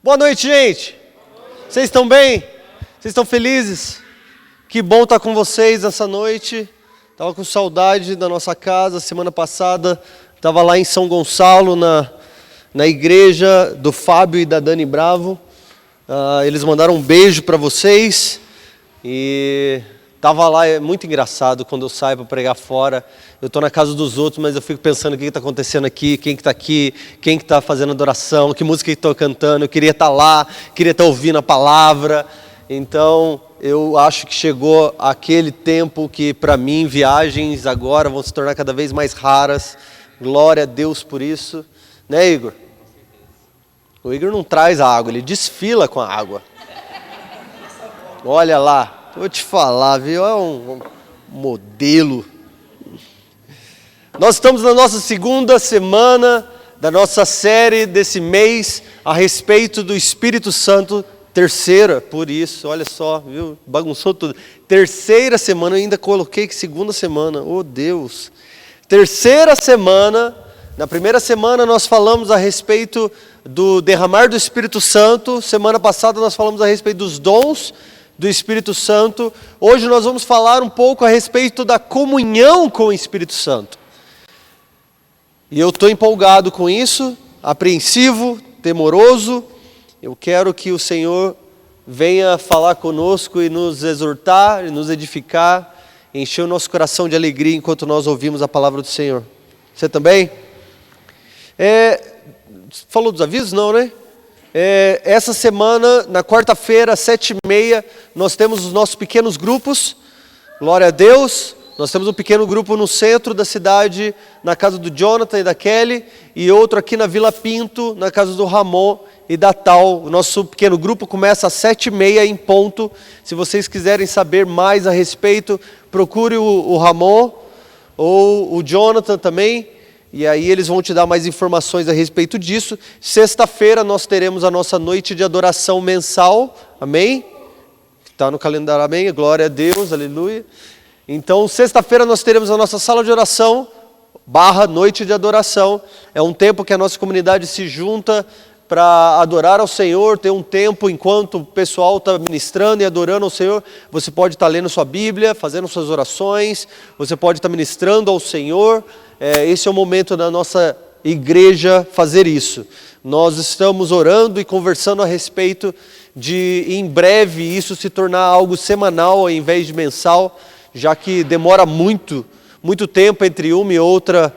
Boa noite, gente. Vocês estão bem? Vocês estão felizes? Que bom estar com vocês essa noite. Estava com saudade da nossa casa. Semana passada estava lá em São Gonçalo, na igreja do Fábio e da Dani Bravo. Eles mandaram um beijo para vocês. E estava lá, é muito engraçado quando eu saio para pregar fora. Eu estou na casa dos outros, mas eu fico pensando o que está acontecendo aqui, quem que está aqui, quem que está fazendo adoração, que música que estou cantando. Eu queria estar lá, queria estar ouvindo a palavra. Então, eu acho que chegou aquele tempo que, para mim, viagens agora vão se tornar cada vez mais raras. Glória a Deus por isso. Né, Igor? O Igor não traz a água, ele desfila com a água. Olha lá, vou te falar, viu? É um modelo. Nós estamos na nossa segunda semana da nossa série desse mês a respeito do Espírito Santo. Terceira, por isso, olha só, viu? Bagunçou tudo. Terceira semana, eu ainda coloquei que segunda semana, oh Deus. Terceira semana, na primeira semana nós falamos a respeito do derramar do Espírito Santo. Semana passada nós falamos a respeito dos dons do Espírito Santo. Hoje nós vamos falar um pouco a respeito da comunhão com o Espírito Santo. E eu estou empolgado com isso, apreensivo, temoroso. Eu quero que o Senhor venha falar conosco e nos exortar, e nos edificar, encher o nosso coração de alegria enquanto nós ouvimos a palavra do Senhor. Você também? Falou dos avisos? Não, né? Essa semana, na quarta-feira, às 7h30, nós temos os nossos pequenos grupos. Glória a Deus. Nós temos um pequeno grupo no centro da cidade, na casa do Jonathan e da Kelly, e outro aqui na Vila Pinto, na casa do Ramon e da Tal. O nosso pequeno grupo começa às 7h30 em ponto. Se vocês quiserem saber mais a respeito, procure o Ramon ou o Jonathan também, e aí eles vão te dar mais informações a respeito disso. Sexta-feira nós teremos a nossa noite de adoração mensal, amém? Está no calendário, amém? Glória a Deus, aleluia. Então, sexta-feira nós teremos a nossa sala de oração, noite de adoração. É um tempo que a nossa comunidade se junta para adorar ao Senhor. Tem um tempo enquanto o pessoal está ministrando e adorando ao Senhor. Você pode estar lendo sua Bíblia, fazendo suas orações. Você pode estar ministrando ao Senhor. Esse é o momento da nossa igreja fazer isso. Nós estamos orando e conversando a respeito de, em breve, isso se tornar algo semanal ao invés de mensal, já que demora muito tempo entre uma e outra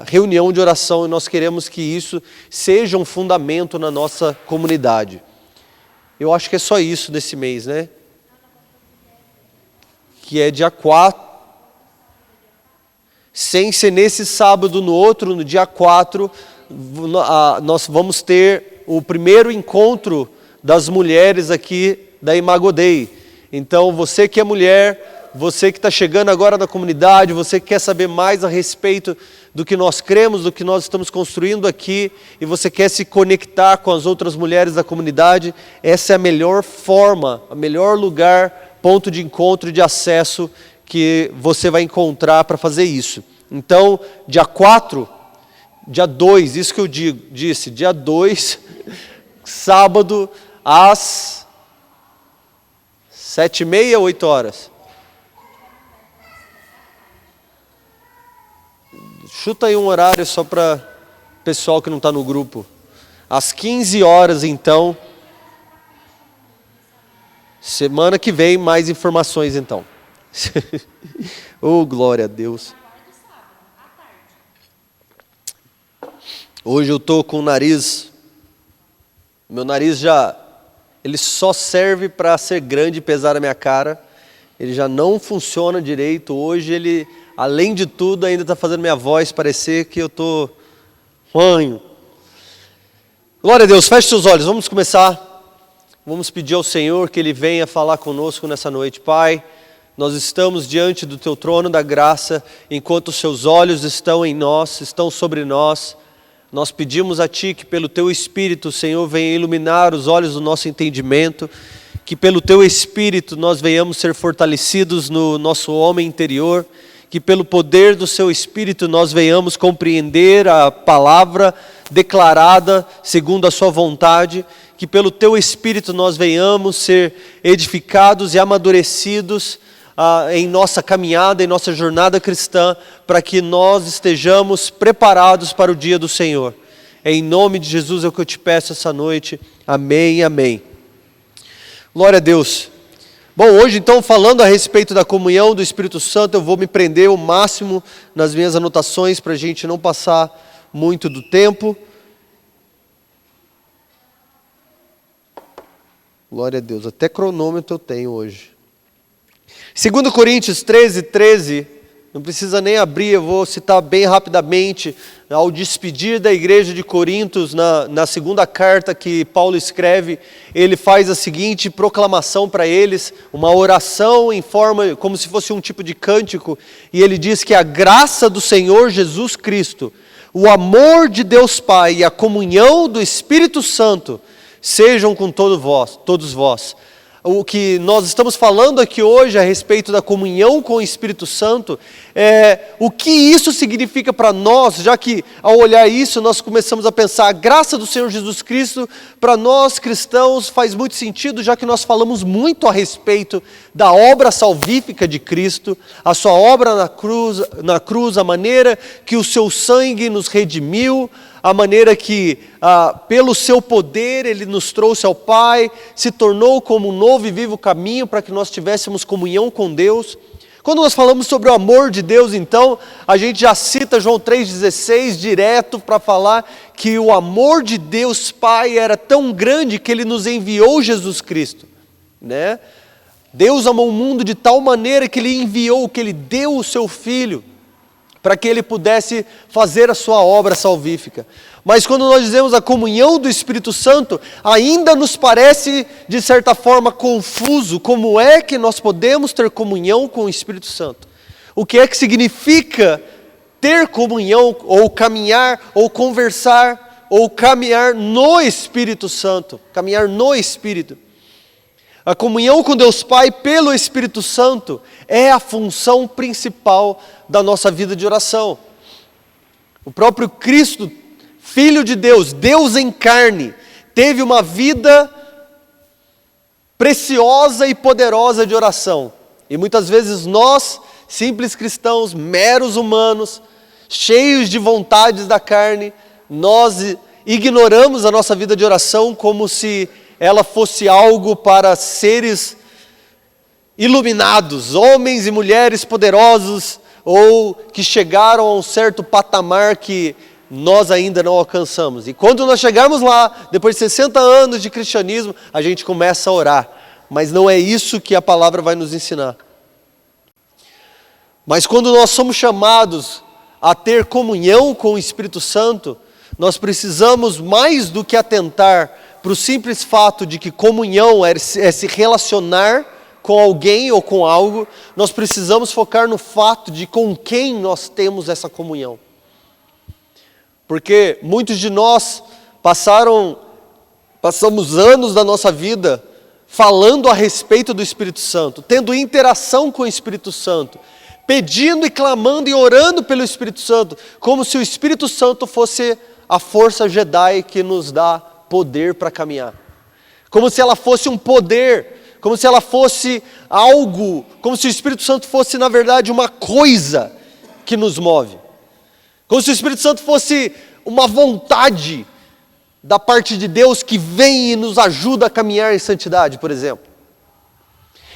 reunião de oração, e nós queremos que isso seja um fundamento na nossa comunidade. Eu acho que é só isso nesse mês, né? Que é dia 4, sem ser nesse sábado, no outro, no dia 4, nós vamos ter o primeiro encontro das mulheres aqui da Imago Dei. Então, você que é mulher, você que está chegando agora na comunidade, você que quer saber mais a respeito do que nós cremos, do que nós estamos construindo aqui, e você quer se conectar com as outras mulheres da comunidade, essa é a melhor forma, o melhor lugar, ponto de encontro e de acesso que você vai encontrar para fazer isso. Então, dia 4, dia 2, isso que eu disse, dia 2, sábado, às 7h30, 8 horas. Chuta aí um horário só para pessoal que não está no grupo. Às 15 horas, então. Semana que vem, mais informações, então. Oh, glória a Deus. Hoje eu estou com o nariz. Meu nariz ele só serve para ser grande e pesar a minha cara. Ele já não funciona direito. Hoje ele, além de tudo, ainda está fazendo minha voz parecer que eu estou fanho. Glória a Deus, feche seus olhos, vamos começar. Vamos pedir ao Senhor que Ele venha falar conosco nessa noite. Pai, nós estamos diante do Teu trono da graça, enquanto os Seus olhos estão em nós, estão sobre nós. Nós pedimos a Ti que pelo Teu Espírito, Senhor, venha iluminar os olhos do nosso entendimento, que pelo Teu Espírito nós venhamos ser fortalecidos no nosso homem interior, que pelo poder do Seu Espírito nós venhamos compreender a palavra declarada segundo a sua vontade, que pelo teu Espírito nós venhamos ser edificados e amadurecidos em nossa caminhada, em nossa jornada cristã, para que nós estejamos preparados para o dia do Senhor. Em nome de Jesus é o que eu te peço essa noite. Amém, amém. Glória a Deus. Bom, hoje então, falando a respeito da comunhão do Espírito Santo, eu vou me prender o máximo nas minhas anotações para a gente não passar muito do tempo. Glória a Deus, até cronômetro eu tenho hoje. 2 Coríntios 13, não precisa nem abrir, eu vou citar bem rapidamente, ao despedir da igreja de Corintos, na segunda carta que Paulo escreve, ele faz a seguinte proclamação para eles, uma oração em forma, como se fosse um tipo de cântico, e ele diz que a graça do Senhor Jesus Cristo, o amor de Deus Pai e a comunhão do Espírito Santo, sejam com todos vós. O que nós estamos falando aqui hoje a respeito da comunhão com o Espírito Santo, o que isso significa para nós, já que ao olhar isso nós começamos a pensar a graça do Senhor Jesus Cristo, para nós cristãos faz muito sentido, já que nós falamos muito a respeito da obra salvífica de Cristo, a sua obra na cruz, a maneira que o seu sangue nos redimiu, a maneira que, pelo seu poder, Ele nos trouxe ao Pai, se tornou como um novo e vivo caminho para que nós tivéssemos comunhão com Deus. Quando nós falamos sobre o amor de Deus, então, a gente já cita João 3,16 direto para falar que o amor de Deus Pai era tão grande que Ele nos enviou Jesus Cristo, né? Deus amou o mundo de tal maneira que Ele enviou, que Ele deu o seu Filho, para que Ele pudesse fazer a sua obra salvífica. Mas quando nós dizemos a comunhão do Espírito Santo, ainda nos parece, de certa forma, confuso. Como é que nós podemos ter comunhão com o Espírito Santo? O que é que significa ter comunhão, ou caminhar, ou conversar, ou caminhar no Espírito Santo? Caminhar no Espírito. A comunhão com Deus Pai pelo Espírito Santo é a função principal da nossa vida de oração. O próprio Cristo, Filho de Deus, Deus em carne, teve uma vida preciosa e poderosa de oração. E muitas vezes nós, simples cristãos, meros humanos, cheios de vontades da carne, nós ignoramos a nossa vida de oração como se ela fosse algo para seres iluminados, homens e mulheres poderosos, ou que chegaram a um certo patamar que nós ainda não alcançamos. E quando nós chegarmos lá, depois de 60 anos de cristianismo, a gente começa a orar. Mas não é isso que a palavra vai nos ensinar. Mas quando nós somos chamados a ter comunhão com o Espírito Santo, nós precisamos mais do que atentar para o simples fato de que comunhão é se relacionar com alguém ou com algo, nós precisamos focar no fato de com quem nós temos essa comunhão. Porque muitos de nós passamos anos da nossa vida falando a respeito do Espírito Santo, tendo interação com o Espírito Santo, pedindo e clamando e orando pelo Espírito Santo, como se o Espírito Santo fosse a força Jedi que nos dá poder para caminhar. Como se ela fosse um poder, como se ela fosse algo, como se o Espírito Santo fosse, na verdade, uma coisa que nos move. Como se o Espírito Santo fosse uma vontade da parte de Deus que vem e nos ajuda a caminhar em santidade, por exemplo.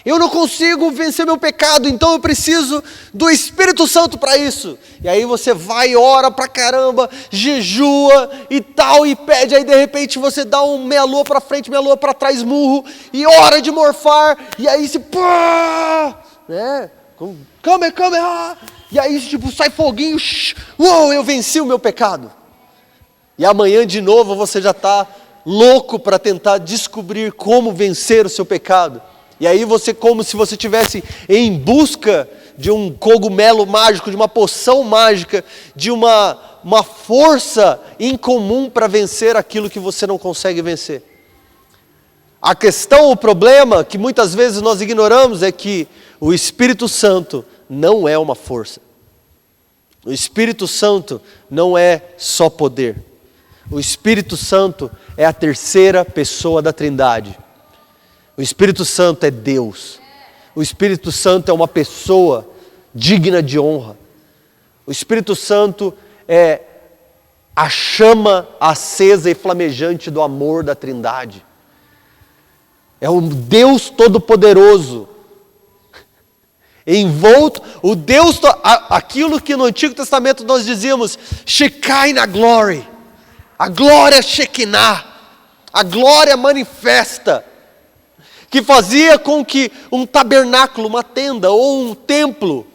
Eu não consigo vencer meu pecado, então eu preciso do Espírito Santo para isso. E aí você vai, ora pra caramba, jejua e tal, e pede, aí de repente você dá um meia lua para frente, meia lua para trás, murro, e hora de morfar, e aí se pá, né? Come, e aí tipo sai foguinho, uou, eu venci o meu pecado. E amanhã de novo você já está louco para tentar descobrir como vencer o seu pecado. E aí você, como se você estivesse em busca de um cogumelo mágico, de uma poção mágica, de uma força incomum para vencer aquilo que você não consegue vencer. A questão, o problema que muitas vezes nós ignoramos é que o Espírito Santo não é uma força. O Espírito Santo não é só poder. O Espírito Santo é a terceira pessoa da Trindade. O Espírito Santo é Deus. O Espírito Santo é uma pessoa digna de honra. O Espírito Santo é a chama acesa e flamejante do amor da Trindade. É o Deus Todo-Poderoso. Envolto, o Deus, aquilo que no Antigo Testamento nós dizíamos, Shekinah Glory, a glória Shekinah, a glória manifesta, que fazia com que um tabernáculo, uma tenda ou um templo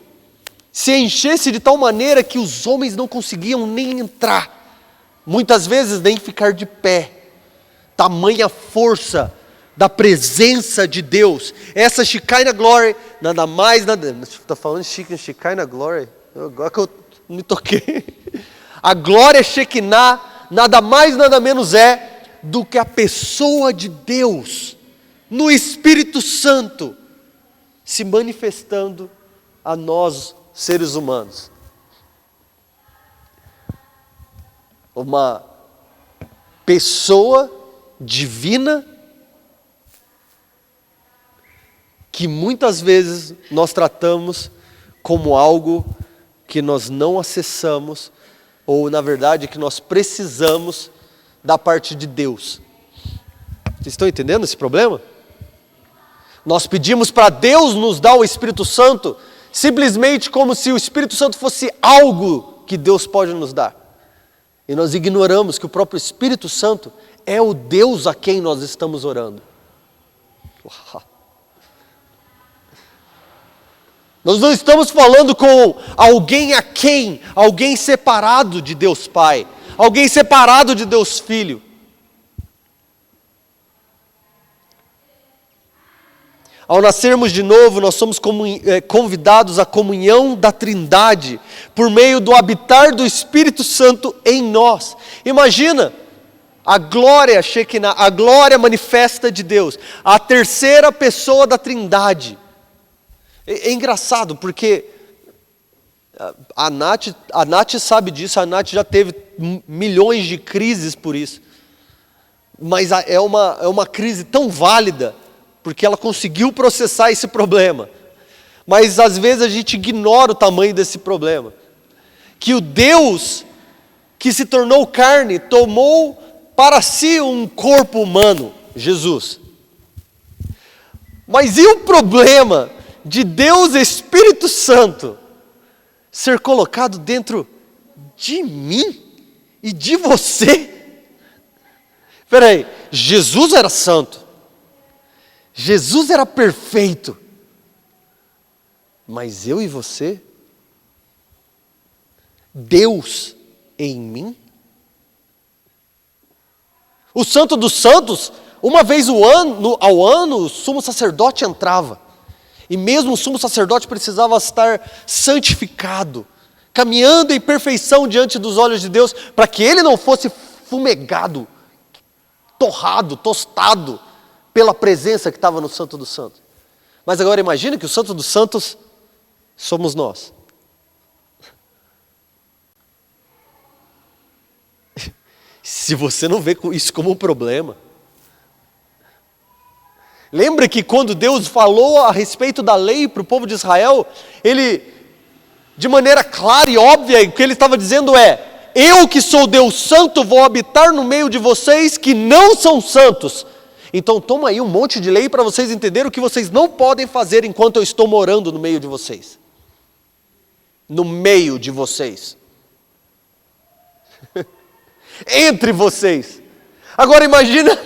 se enchesse de tal maneira que os homens não conseguiam nem entrar, muitas vezes nem ficar de pé, tamanha força da presença de Deus. Essa Shekinah Glory, nada mais, nada... Está falando Shekinah Glory? Agora que eu me toquei. A glória Shekinah, nada mais, nada menos é do que a pessoa de Deus, no Espírito Santo, se manifestando a nós, seres humanos. Uma pessoa divina que muitas vezes nós tratamos como algo que nós não acessamos, ou na verdade que nós precisamos da parte de Deus. Vocês estão entendendo esse problema? Nós pedimos para Deus nos dar o Espírito Santo, simplesmente como se o Espírito Santo fosse algo que Deus pode nos dar. E nós ignoramos que o próprio Espírito Santo é o Deus a quem nós estamos orando. Uau. Nós não estamos falando com alguém alguém separado de Deus Pai, alguém separado de Deus Filho. Ao nascermos de novo, nós somos convidados à comunhão da Trindade, por meio do habitar do Espírito Santo em nós. Imagina a glória Shekinah, a glória manifesta de Deus, a terceira pessoa da Trindade. É engraçado, porque a Nath sabe disso, a Nath já teve milhões de crises por isso. Mas é uma crise tão válida, porque ela conseguiu processar esse problema. Mas às vezes a gente ignora o tamanho desse problema. Que o Deus que se tornou carne, tomou para si um corpo humano, Jesus. Mas e o problema de Deus Espírito Santo ser colocado dentro de mim e de você? Espera aí, Jesus era santo, Jesus era perfeito, mas eu e você, Deus em mim? O Santo dos Santos, uma vez ao ano, o sumo sacerdote entrava. E mesmo o sumo sacerdote precisava estar santificado, caminhando em perfeição diante dos olhos de Deus, para que ele não fosse fumegado, torrado, tostado, pela presença que estava no Santo dos Santos. Mas agora imagine que o Santo dos Santos somos nós. Se você não vê isso como um problema, lembra que quando Deus falou a respeito da lei para o povo de Israel, Ele, de maneira clara e óbvia, o que Ele estava dizendo é: eu que sou Deus Santo, vou habitar no meio de vocês que não são santos. Então toma aí um monte de lei para vocês entenderem o que vocês não podem fazer enquanto eu estou morando no meio de vocês. No meio de vocês. Entre vocês. Agora imagina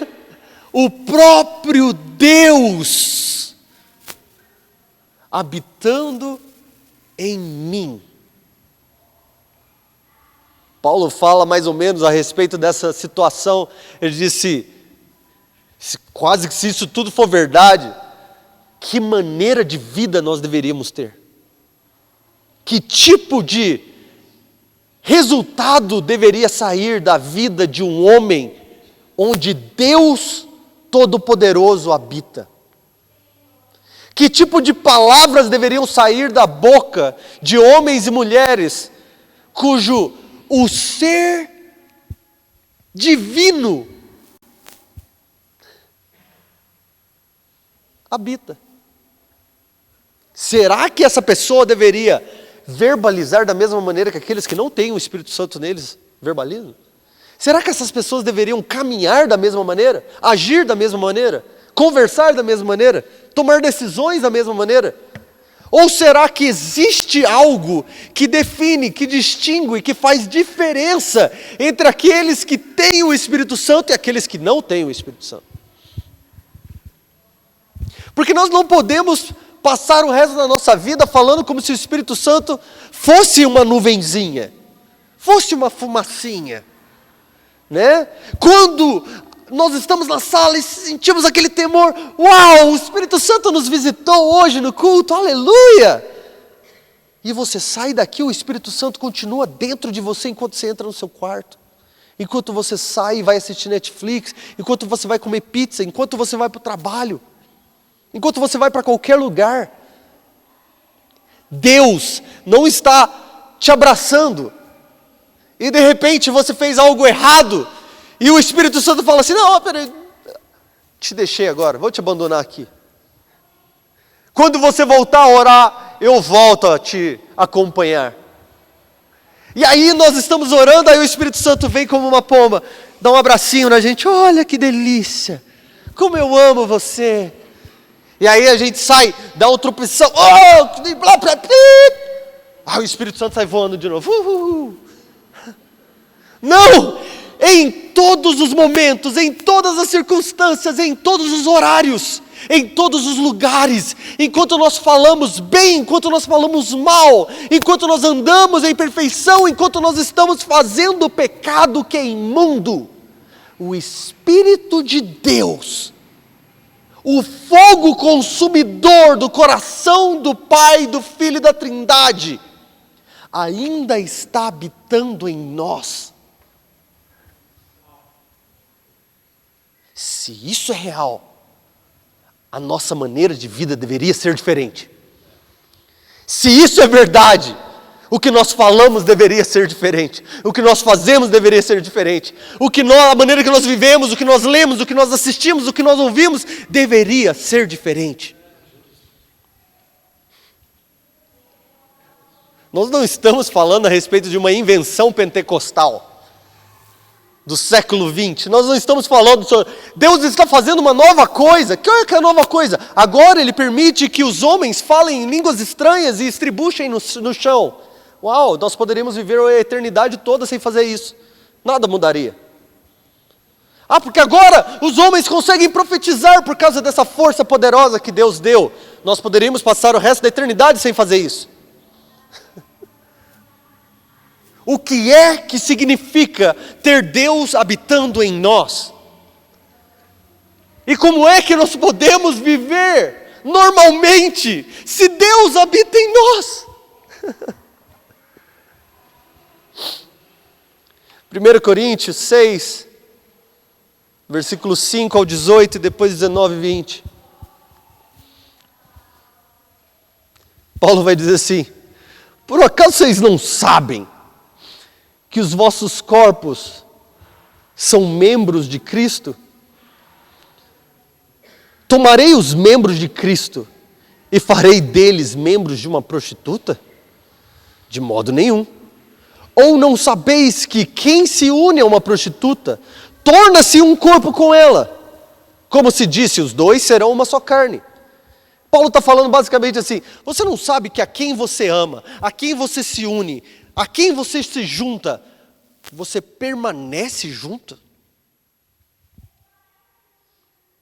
o próprio Deus habitando em mim. Paulo fala mais ou menos a respeito dessa situação. Ele disse, quase que se isso tudo for verdade, que maneira de vida nós deveríamos ter? Que tipo de resultado deveria sair da vida de um homem onde Deus Todo-Poderoso habita? Que tipo de palavras deveriam sair da boca de homens e mulheres cujo o ser divino habita. Será que essa pessoa deveria verbalizar da mesma maneira que aqueles que não têm o Espírito Santo neles verbalizam? Será que essas pessoas deveriam caminhar da mesma maneira? Agir da mesma maneira? Conversar da mesma maneira? Tomar decisões da mesma maneira? Ou será que existe algo que define, que distingue, que faz diferença entre aqueles que têm o Espírito Santo e aqueles que não têm o Espírito Santo? Porque nós não podemos passar o resto da nossa vida falando como se o Espírito Santo fosse uma nuvenzinha, fosse uma fumacinha, né? Quando nós estamos na sala e sentimos aquele temor, uau, o Espírito Santo nos visitou hoje no culto, aleluia! E você sai daqui, o Espírito Santo continua dentro de você enquanto você entra no seu quarto, enquanto você sai e vai assistir Netflix, enquanto você vai comer pizza, enquanto você vai para o trabalho, enquanto você vai para qualquer lugar. Deus não está te abraçando e de repente você fez algo errado e o Espírito Santo fala assim, não, peraí, te deixei agora, vou te abandonar aqui. Quando você voltar a orar, eu volto a te acompanhar. E aí nós estamos orando, aí o Espírito Santo vem como uma pomba, dá um abracinho na gente, olha que delícia, como eu amo você. E aí a gente sai, dá uma tropeção, aí o Espírito Santo sai voando de novo. Não! Em todos os momentos, em todas as circunstâncias, em todos os horários, em todos os lugares, enquanto nós falamos bem, enquanto nós falamos mal, enquanto nós andamos em perfeição, enquanto nós estamos fazendo o pecado que é imundo, o Espírito de Deus, o fogo consumidor do coração do Pai, do Filho e da Trindade, ainda está habitando em nós. Se isso é real, a nossa maneira de vida deveria ser diferente. Se isso é verdade, o que nós falamos deveria ser diferente. O que nós fazemos deveria ser diferente. A maneira que nós vivemos, o que nós lemos, o que nós assistimos, o que nós ouvimos, deveria ser diferente. Nós não estamos falando a respeito de uma invenção pentecostal do século 20, nós não estamos falando sobre... Deus está fazendo uma nova coisa. Que é a nova coisa? Agora Ele permite que os homens falem em línguas estranhas e estribuchem no chão. Uau, nós poderíamos viver a eternidade toda sem fazer isso. Nada mudaria. Porque agora os homens conseguem profetizar por causa dessa força poderosa que Deus deu. Nós poderíamos passar o resto da eternidade sem fazer isso. O que é que significa ter Deus habitando em nós? E como é que nós podemos viver normalmente se Deus habita em nós? 1 Coríntios 6, versículos 5 ao 18 e depois 19 e 20. Paulo vai dizer assim, por acaso vocês não sabem que os vossos corpos são membros de Cristo? Tomarei os membros de Cristo e farei deles membros de uma prostituta? De modo nenhum. Ou não sabeis que quem se une a uma prostituta, torna-se um corpo com ela? Como se disse, os dois serão uma só carne. Paulo está falando basicamente assim, você não sabe que a quem você ama, a quem você se une, a quem você se junta, você permanece junto?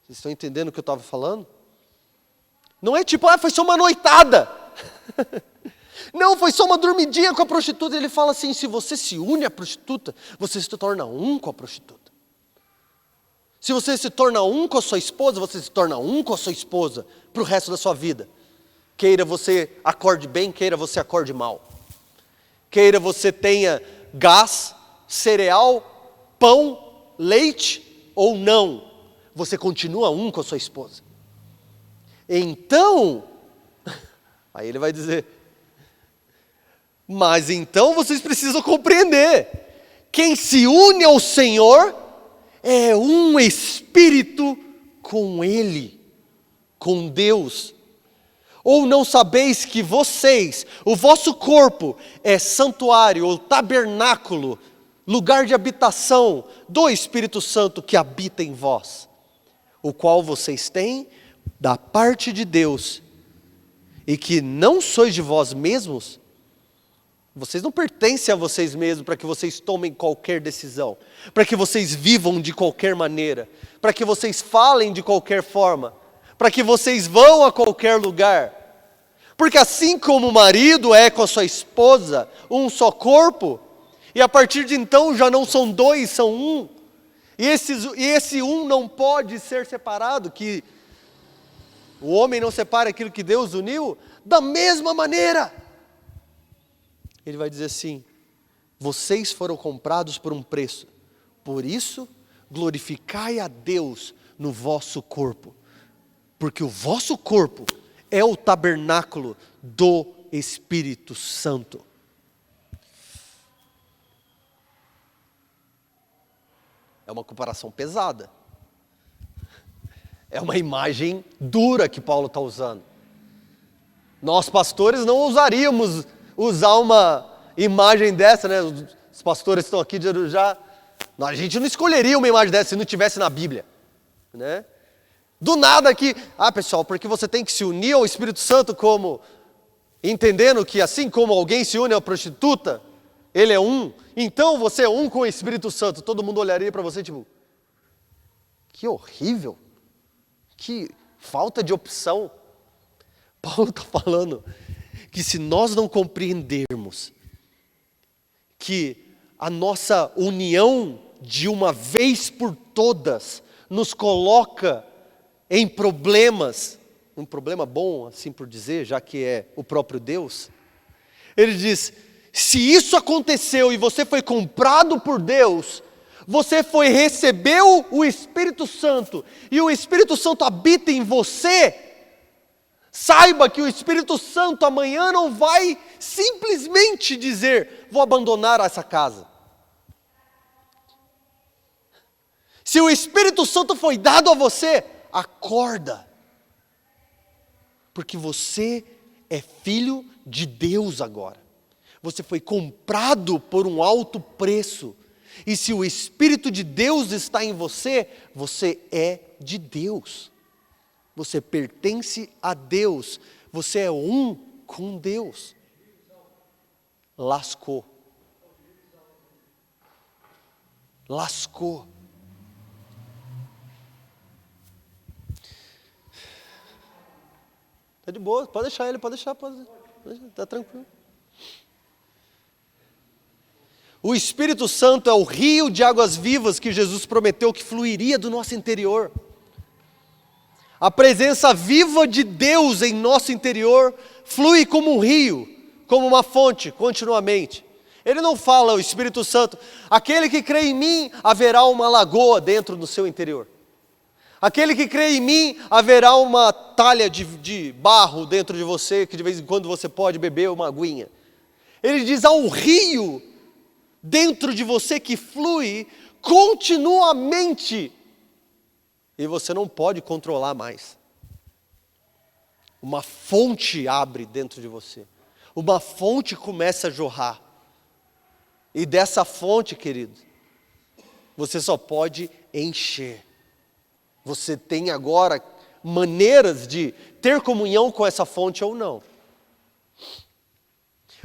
Vocês estão entendendo o que eu estava falando? Não é tipo, foi só uma noitada. Não, foi só uma dormidinha com a prostituta. Ele fala assim, se você se une à prostituta, você se torna um com a prostituta. Se você se torna um com a sua esposa, você se torna um com a sua esposa para o resto da sua vida. Queira você acorde bem, queira você acorde mal. Queira você tenha gás, cereal, pão, leite ou não, você continua um com a sua esposa. Então, aí ele vai dizer, mas então vocês precisam compreender, quem se une ao Senhor é um espírito com Ele, com Deus. Ou não sabeis que vocês, o vosso corpo é santuário ou tabernáculo, lugar de habitação do Espírito Santo que habita em vós, o qual vocês têm da parte de Deus, e que não sois de vós mesmos? Vocês não pertencem a vocês mesmos para que vocês tomem qualquer decisão, para que vocês vivam de qualquer maneira, para que vocês falem de qualquer forma, para que vocês vão a qualquer lugar. Porque assim como o marido é com a sua esposa, um só corpo, e a partir de então já não são dois, são um, e esse um não pode ser separado, que o homem não separa aquilo que Deus uniu, da mesma maneira. Ele vai dizer assim: vocês foram comprados por um preço, por isso glorificai a Deus no vosso corpo, porque o vosso corpo é o tabernáculo do Espírito Santo. É uma comparação pesada, é uma imagem dura que Paulo está usando. Nós pastores não ousaríamos usar uma imagem dessa, né? Os pastores estão aqui de Arujá. A gente não escolheria uma imagem dessa se não tivesse na Bíblia, né? Do nada aqui, pessoal, porque você tem que se unir ao Espírito Santo como, entendendo que assim como alguém se une à prostituta, ele é um, então você é um com o Espírito Santo. Todo mundo olharia para você tipo, que horrível, que falta de opção. Paulo está falando que se nós não compreendermos que a nossa união de uma vez por todas nos coloca em problemas, um problema bom, assim por dizer, já que é o próprio Deus, ele diz, se isso aconteceu e você foi comprado por Deus, você recebeu o Espírito Santo, e o Espírito Santo habita em você, saiba que o Espírito Santo amanhã não vai simplesmente dizer, vou abandonar essa casa. Se o Espírito Santo foi dado a você, acorda. Porque você é filho de Deus agora. Você foi comprado por um alto preço. E se o Espírito de Deus está em você, você é de Deus. Você pertence a Deus. Você é um com Deus. Lascou. Lascou. Está de boa, pode deixar ele, pode deixar, está tranquilo. O Espírito Santo é o rio de águas vivas que Jesus prometeu que fluiria do nosso interior. A presença viva de Deus em nosso interior flui como um rio, como uma fonte, continuamente. Ele não fala, o Espírito Santo, aquele que crê em mim, haverá uma lagoa dentro do seu interior. Aquele que crê em mim, haverá uma talha de barro dentro de você, que de vez em quando você pode beber uma aguinha. Ele diz, há um rio dentro de você que flui continuamente, e você não pode controlar mais. Uma fonte abre dentro de você, uma fonte começa a jorrar, e dessa fonte, querido, você só pode encher. Você tem agora maneiras de ter comunhão com essa fonte ou não.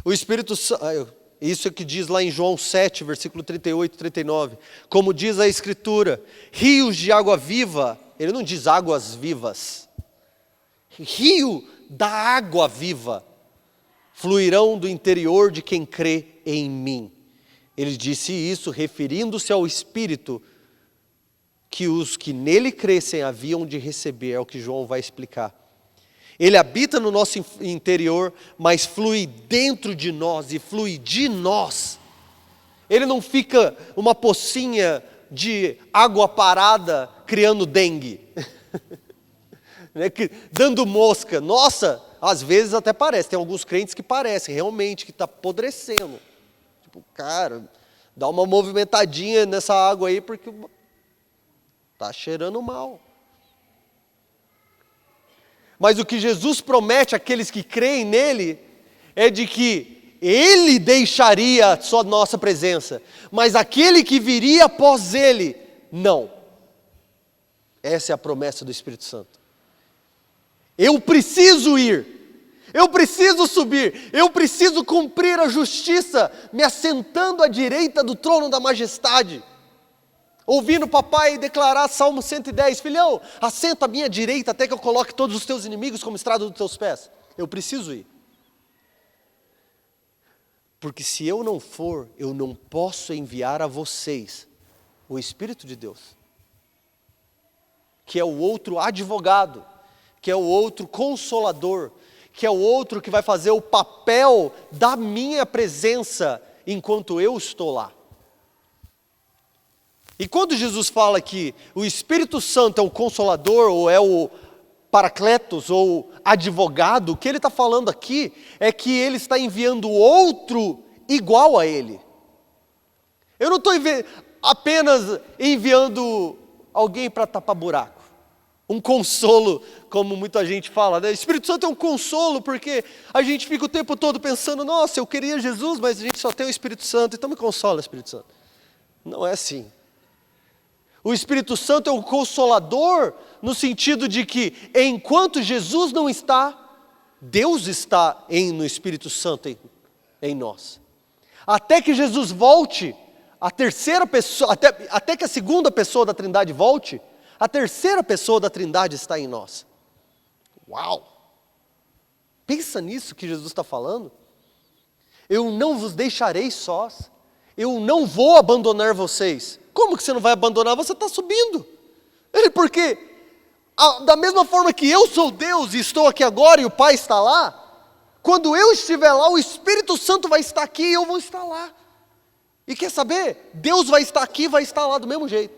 O Espírito Santo, isso é que diz lá em João 7, versículo 38 e 39. Como diz a Escritura, rios de água viva, ele não diz águas vivas. Rio da água viva fluirão do interior de quem crê em mim. Ele disse isso referindo-se ao Espírito que os que nele crescem haviam de receber, é o que João vai explicar. Ele habita no nosso interior, mas flui dentro de nós e flui de nós. Ele não fica uma pocinha de água parada criando dengue, dando mosca. Nossa, às vezes até parece, tem alguns crentes que parecem realmente que está apodrecendo. Tipo, cara, dá uma movimentadinha nessa água aí, porque Está cheirando mal. Mas o que Jesus promete àqueles que creem nele é de que ele deixaria a sua nossa presença, mas aquele que viria após ele, não. Essa é a promessa do Espírito Santo. Eu preciso ir, eu preciso subir, eu preciso cumprir a justiça, me assentando à direita do trono da majestade. Ouvindo o papai declarar Salmo 110, filhão, assenta à minha direita até que eu coloque todos os teus inimigos como estrada dos teus pés. Eu preciso ir. Porque se eu não for, eu não posso enviar a vocês o Espírito de Deus, que é o outro advogado, que é o outro consolador, que é o outro que vai fazer o papel da minha presença enquanto eu estou lá. E quando Jesus fala que o Espírito Santo é o Consolador, ou é o Paracletos, ou advogado, o que ele está falando aqui é que ele está enviando outro igual a ele. Eu não estou apenas enviando alguém para tapar buraco, um consolo, como muita gente fala, né? O Espírito Santo é um consolo, porque a gente fica o tempo todo pensando, nossa, eu queria Jesus, mas a gente só tem o Espírito Santo, então me consola, Espírito Santo. Não é assim. O Espírito Santo é um consolador no sentido de que enquanto Jesus não está, Deus está no Espírito Santo em nós. Até que Jesus volte, a terceira pessoa, até que a segunda pessoa da Trindade volte, a terceira pessoa da Trindade está em nós. Uau! Pensa nisso que Jesus está falando. Eu não vos deixarei sós. Eu não vou abandonar vocês. Como que você não vai abandonar? Você está subindo. Porque da mesma forma que eu sou Deus e estou aqui agora e o Pai está lá, quando eu estiver lá, o Espírito Santo vai estar aqui e eu vou estar lá. E quer saber? Deus vai estar aqui e vai estar lá do mesmo jeito.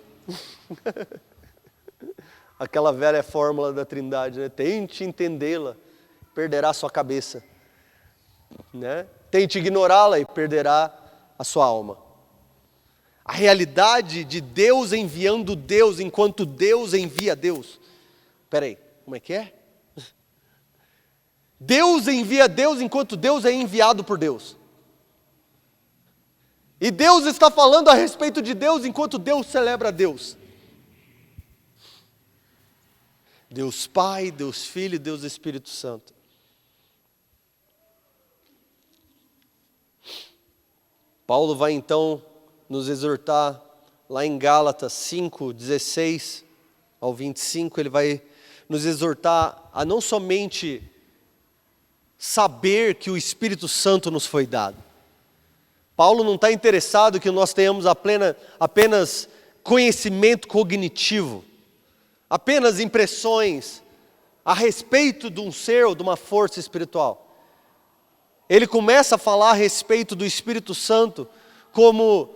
Aquela velha fórmula da Trindade, né? Tente entendê-la, perderá a sua cabeça. Né? Tente ignorá-la e perderá a sua alma. A realidade de Deus enviando Deus enquanto Deus envia Deus. Espera aí, como é que é? Deus envia Deus enquanto Deus é enviado por Deus. E Deus está falando a respeito de Deus enquanto Deus celebra Deus. Deus Pai, Deus Filho e Deus Espírito Santo. Paulo vai então nos exortar lá em Gálatas 5, 16 ao 25, ele vai nos exortar a não somente saber que o Espírito Santo nos foi dado. Paulo não está interessado que nós tenhamos apenas conhecimento cognitivo, apenas impressões a respeito de um ser ou de uma força espiritual. Ele começa a falar a respeito do Espírito Santo como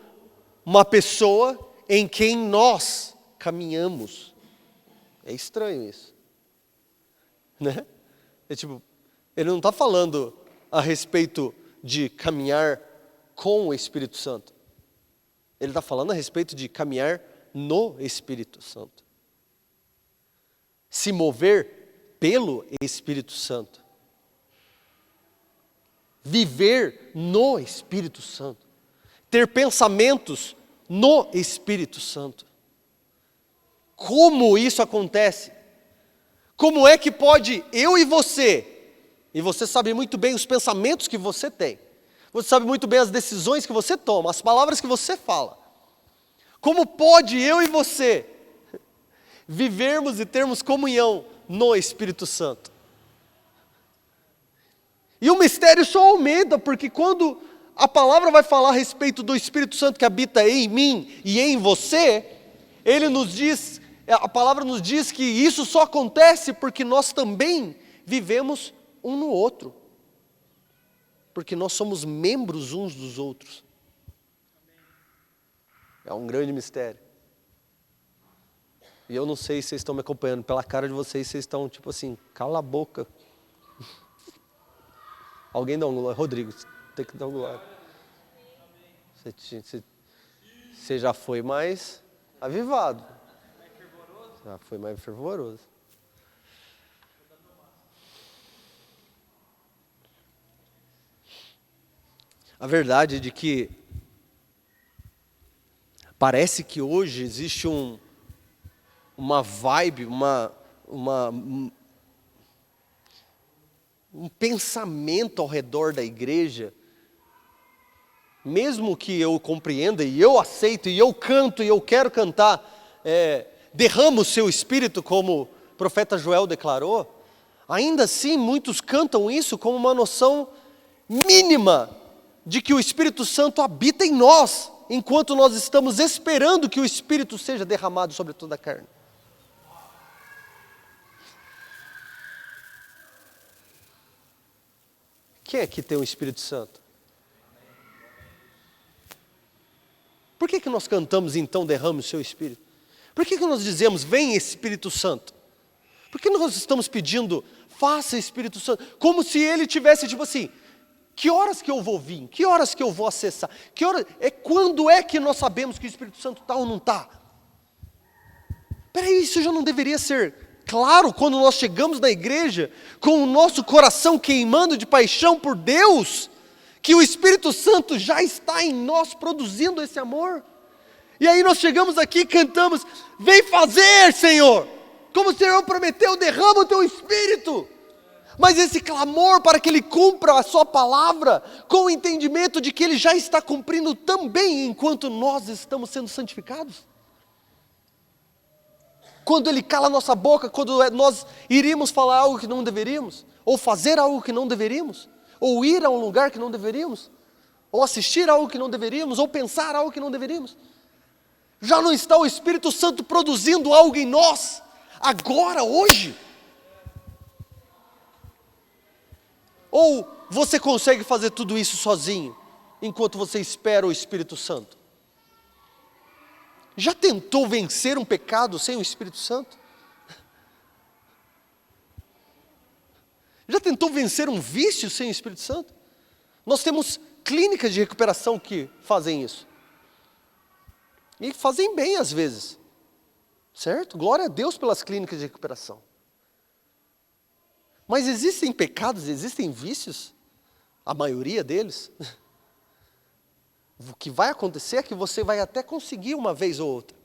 uma pessoa em quem nós caminhamos. É estranho isso. Né? Ele não está falando a respeito de caminhar com o Espírito Santo. Ele está falando a respeito de caminhar no Espírito Santo. Se mover pelo Espírito Santo. Viver no Espírito Santo. Ter pensamentos no Espírito Santo. Como isso acontece? Como é que pode eu e você sabe muito bem os pensamentos que você tem, você sabe muito bem as decisões que você toma, as palavras que você fala. Como pode eu e você vivermos e termos comunhão no Espírito Santo? E o mistério só aumenta, porque quando a palavra vai falar a respeito do Espírito Santo que habita em mim e em você, a palavra nos diz que isso só acontece porque nós também vivemos um no outro. Porque nós somos membros uns dos outros. É um grande mistério. E eu não sei se vocês estão me acompanhando, pela cara de vocês estão tipo assim, cala a boca. Alguém dá um glória. Rodrigo, tem que dar um glória. Você já foi mais avivado. Já foi mais fervoroso. A verdade é de que parece que hoje existe uma vibe, um pensamento ao redor da igreja, mesmo que eu compreenda e eu aceito e eu canto e eu quero cantar, derrama o seu espírito, como o profeta Joel declarou, ainda assim muitos cantam isso como uma noção mínima de que o Espírito Santo habita em nós, enquanto nós estamos esperando que o Espírito seja derramado sobre toda a carne. Quem é que tem o Espírito Santo? Por que nós cantamos então, derrame o seu Espírito? Por que nós dizemos, vem Espírito Santo? Por que nós estamos pedindo, faça Espírito Santo? Como se ele tivesse tipo assim, que horas que eu vou vir? Que horas que eu vou acessar? Quando é que nós sabemos que o Espírito Santo está ou não está? Peraí, isso já não deveria ser claro quando nós chegamos na igreja, com o nosso coração queimando de paixão por Deus, que o Espírito Santo já está em nós produzindo esse amor? E aí nós chegamos aqui e cantamos, vem fazer, Senhor, como o Senhor prometeu, derrama o teu Espírito. Mas esse clamor para que Ele cumpra a sua palavra, com o entendimento de que Ele já está cumprindo também enquanto nós estamos sendo santificados. Quando Ele cala a nossa boca, quando nós iríamos falar algo que não deveríamos, ou fazer algo que não deveríamos, ou ir a um lugar que não deveríamos, ou assistir algo que não deveríamos, ou pensar algo que não deveríamos. Já não está o Espírito Santo produzindo algo em nós, agora, hoje? Ou você consegue fazer tudo isso sozinho, enquanto você espera o Espírito Santo? Já tentou vencer um pecado sem o Espírito Santo? Já tentou vencer um vício sem o Espírito Santo? Nós temos clínicas de recuperação que fazem isso. E fazem bem às vezes. Certo? Glória a Deus pelas clínicas de recuperação. Mas existem pecados, existem vícios, a maioria deles. O que vai acontecer é que você vai até conseguir uma vez ou outra,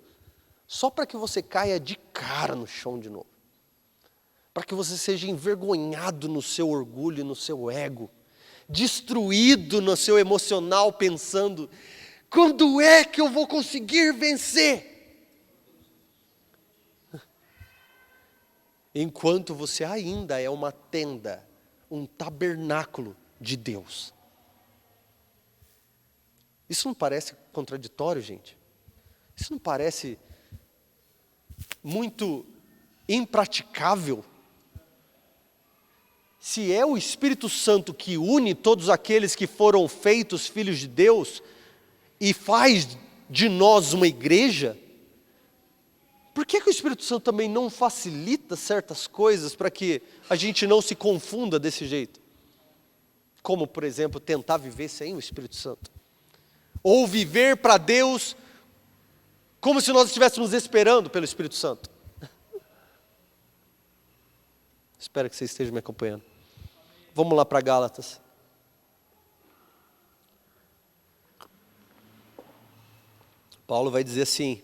só para que você caia de cara no chão de novo. Para que você seja envergonhado no seu orgulho, no seu ego, destruído no seu emocional, pensando, quando é que eu vou conseguir vencer? Enquanto você ainda é uma tenda, um tabernáculo de Deus. Isso não parece contraditório, gente? Isso não parece muito impraticável? Se é o Espírito Santo que une todos aqueles que foram feitos filhos de Deus e faz de nós uma igreja, por que o Espírito Santo também não facilita certas coisas para que a gente não se confunda desse jeito? Como, por exemplo, tentar viver sem o Espírito Santo. Ou viver para Deus como se nós estivéssemos esperando pelo Espírito Santo. Espero que você esteja me acompanhando. Vamos lá para Gálatas. Paulo vai dizer assim: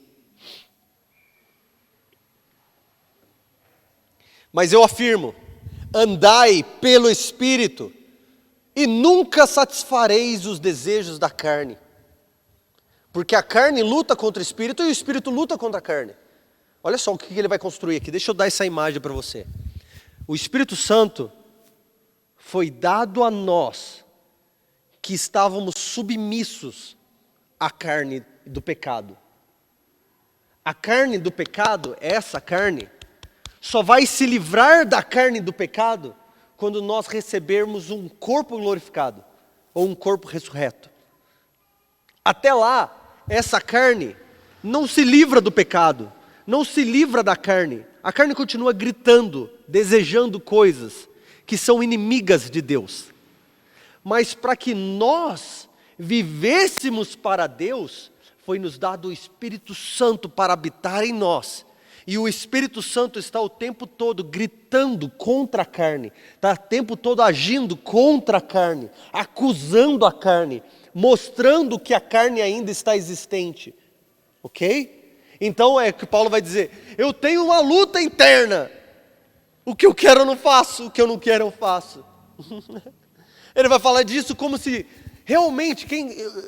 mas eu afirmo, andai pelo Espírito, e nunca satisfareis os desejos da carne. Porque a carne luta contra o Espírito e o Espírito luta contra a carne. Olha só o que ele vai construir aqui, deixa eu dar essa imagem para você. O Espírito Santo foi dado a nós, que estávamos submissos à carne do pecado. A carne do pecado, essa carne, só vai se livrar da carne do pecado quando nós recebermos um corpo glorificado, ou um corpo ressurreto. Até lá, essa carne não se livra do pecado, não se livra da carne. A carne continua gritando, desejando coisas que são inimigas de Deus. Mas para que nós vivêssemos para Deus, foi nos dado o Espírito Santo para habitar em nós. E o Espírito Santo está o tempo todo gritando contra a carne, está o tempo todo agindo contra a carne, acusando a carne, mostrando que a carne ainda está existente. Ok? Então é que Paulo vai dizer, eu tenho uma luta interna. O que eu quero eu não faço, o que eu não quero eu faço. Ele vai falar disso como se realmente,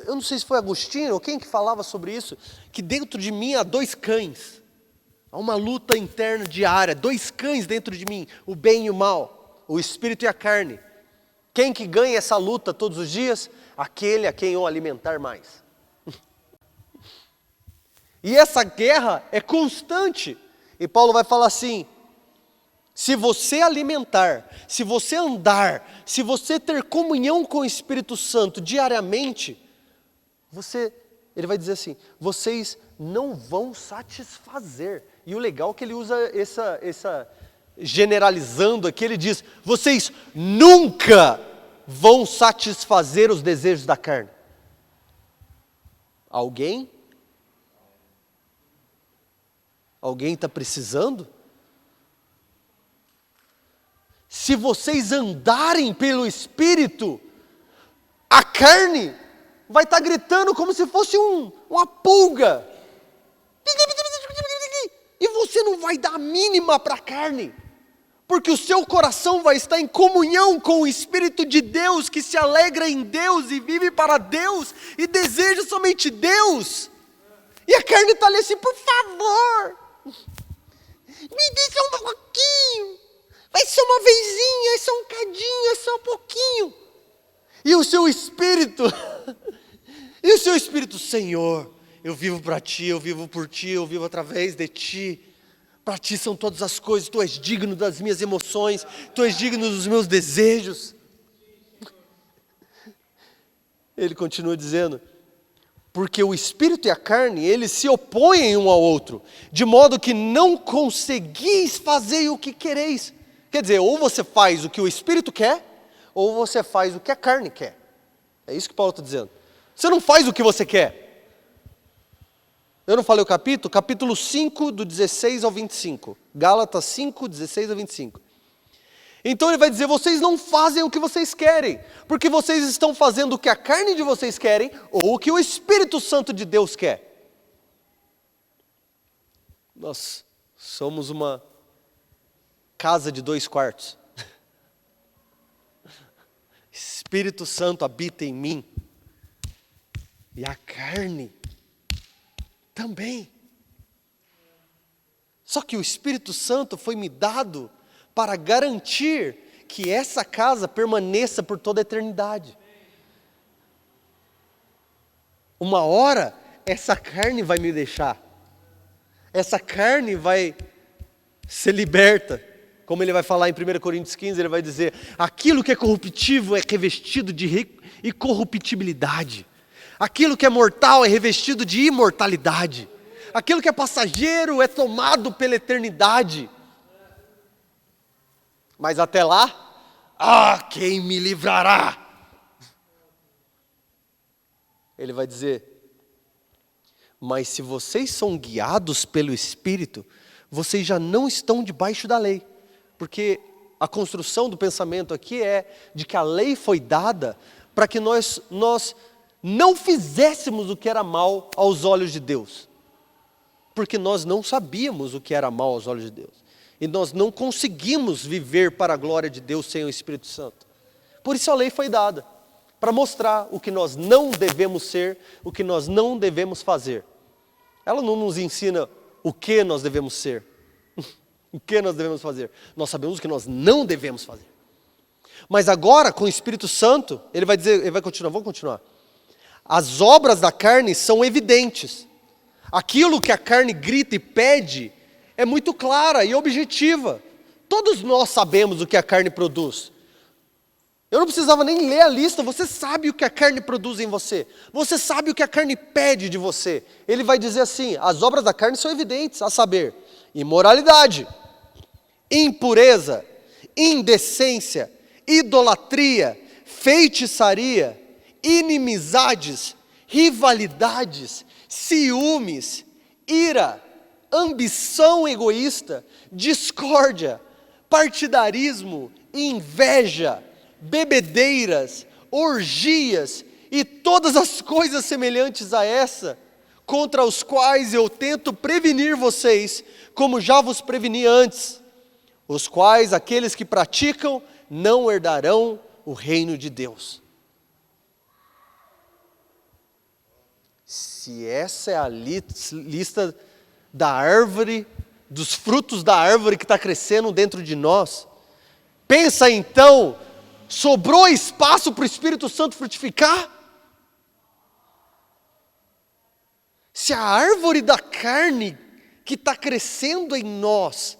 eu não sei se foi Agostinho ou quem que falava sobre isso, que dentro de mim há dois cães. Há uma luta interna diária, dois cães dentro de mim, o bem e o mal, o espírito e a carne. Quem que ganha essa luta todos os dias? Aquele a quem eu alimentar mais. E essa guerra é constante. E Paulo vai falar assim, se você alimentar, se você andar, se você ter comunhão com o Espírito Santo diariamente, ele vai dizer assim, vocês não vão satisfazer. E o legal é que ele usa essa generalizando aqui, ele diz, vocês nunca vão satisfazer os desejos da carne. Alguém está precisando? Se vocês andarem pelo Espírito, a carne vai estar gritando como se fosse uma pulga. E você não vai dar a mínima para a carne, porque o seu coração vai estar em comunhão com o Espírito de Deus, que se alegra em Deus e vive para Deus e deseja somente Deus. E a carne está ali assim, por favor, me dê só um pouquinho. Vai ser uma vezinha, é só um cadinho, é só um pouquinho. E o seu espírito, Senhor, eu vivo para Ti, eu vivo por Ti, eu vivo através de Ti. Para Ti são todas as coisas, Tu és digno das minhas emoções, Tu és digno dos meus desejos. Ele continua dizendo, porque o espírito e a carne, eles se opõem um ao outro, de modo que não conseguis fazer o que quereis. Quer dizer, ou você faz o que o Espírito quer, ou você faz o que a carne quer. É isso que Paulo está dizendo. Você não faz o que você quer. Eu não falei o capítulo? Capítulo 5, do 16 ao 25. Gálatas 5, 16 ao 25. Então ele vai dizer, vocês não fazem o que vocês querem, porque vocês estão fazendo o que a carne de vocês querem, ou o que o Espírito Santo de Deus quer. Nós somos uma casa de 2 quartos. Espírito Santo habita em mim. E a carne também. Só que o Espírito Santo foi me dado para garantir que essa casa permaneça por toda a eternidade. Uma hora, essa carne vai me deixar. Essa carne vai ser liberta. Como ele vai falar em 1 Coríntios 15, ele vai dizer, aquilo que é corruptível é revestido de incorruptibilidade. Aquilo que é mortal é revestido de imortalidade. Aquilo que é passageiro é tomado pela eternidade. Mas até lá, quem me livrará? Ele vai dizer, mas se vocês são guiados pelo Espírito, vocês já não estão debaixo da lei. Porque a construção do pensamento aqui é de que a lei foi dada para que nós não fizéssemos o que era mal aos olhos de Deus. Porque nós não sabíamos o que era mal aos olhos de Deus. E nós não conseguimos viver para a glória de Deus sem o Espírito Santo. Por isso a lei foi dada, para mostrar o que nós não devemos ser, o que nós não devemos fazer. Ela não nos ensina o que nós devemos ser. O que nós devemos fazer? Nós sabemos o que nós não devemos fazer. Mas agora, com o Espírito Santo, ele vai dizer, ele vai continuar, vamos continuar. As obras da carne são evidentes. Aquilo que a carne grita e pede é muito clara e objetiva. Todos nós sabemos o que a carne produz. Eu não precisava nem ler a lista, você sabe o que a carne produz em você. Você sabe o que a carne pede de você. Ele vai dizer assim, as obras da carne são evidentes, a saber, imoralidade, impureza, indecência, idolatria, feitiçaria, inimizades, rivalidades, ciúmes, ira, ambição egoísta, discórdia, partidarismo, inveja, bebedeiras, orgias e todas as coisas semelhantes a essa, contra os quais eu tento prevenir vocês, como já vos preveni antes, os quais aqueles que praticam não herdarão o reino de Deus. Se essa é a lista da árvore, dos frutos da árvore que está crescendo dentro de nós, pensa então, sobrou espaço para o Espírito Santo frutificar? Se a árvore da carne que está crescendo em nós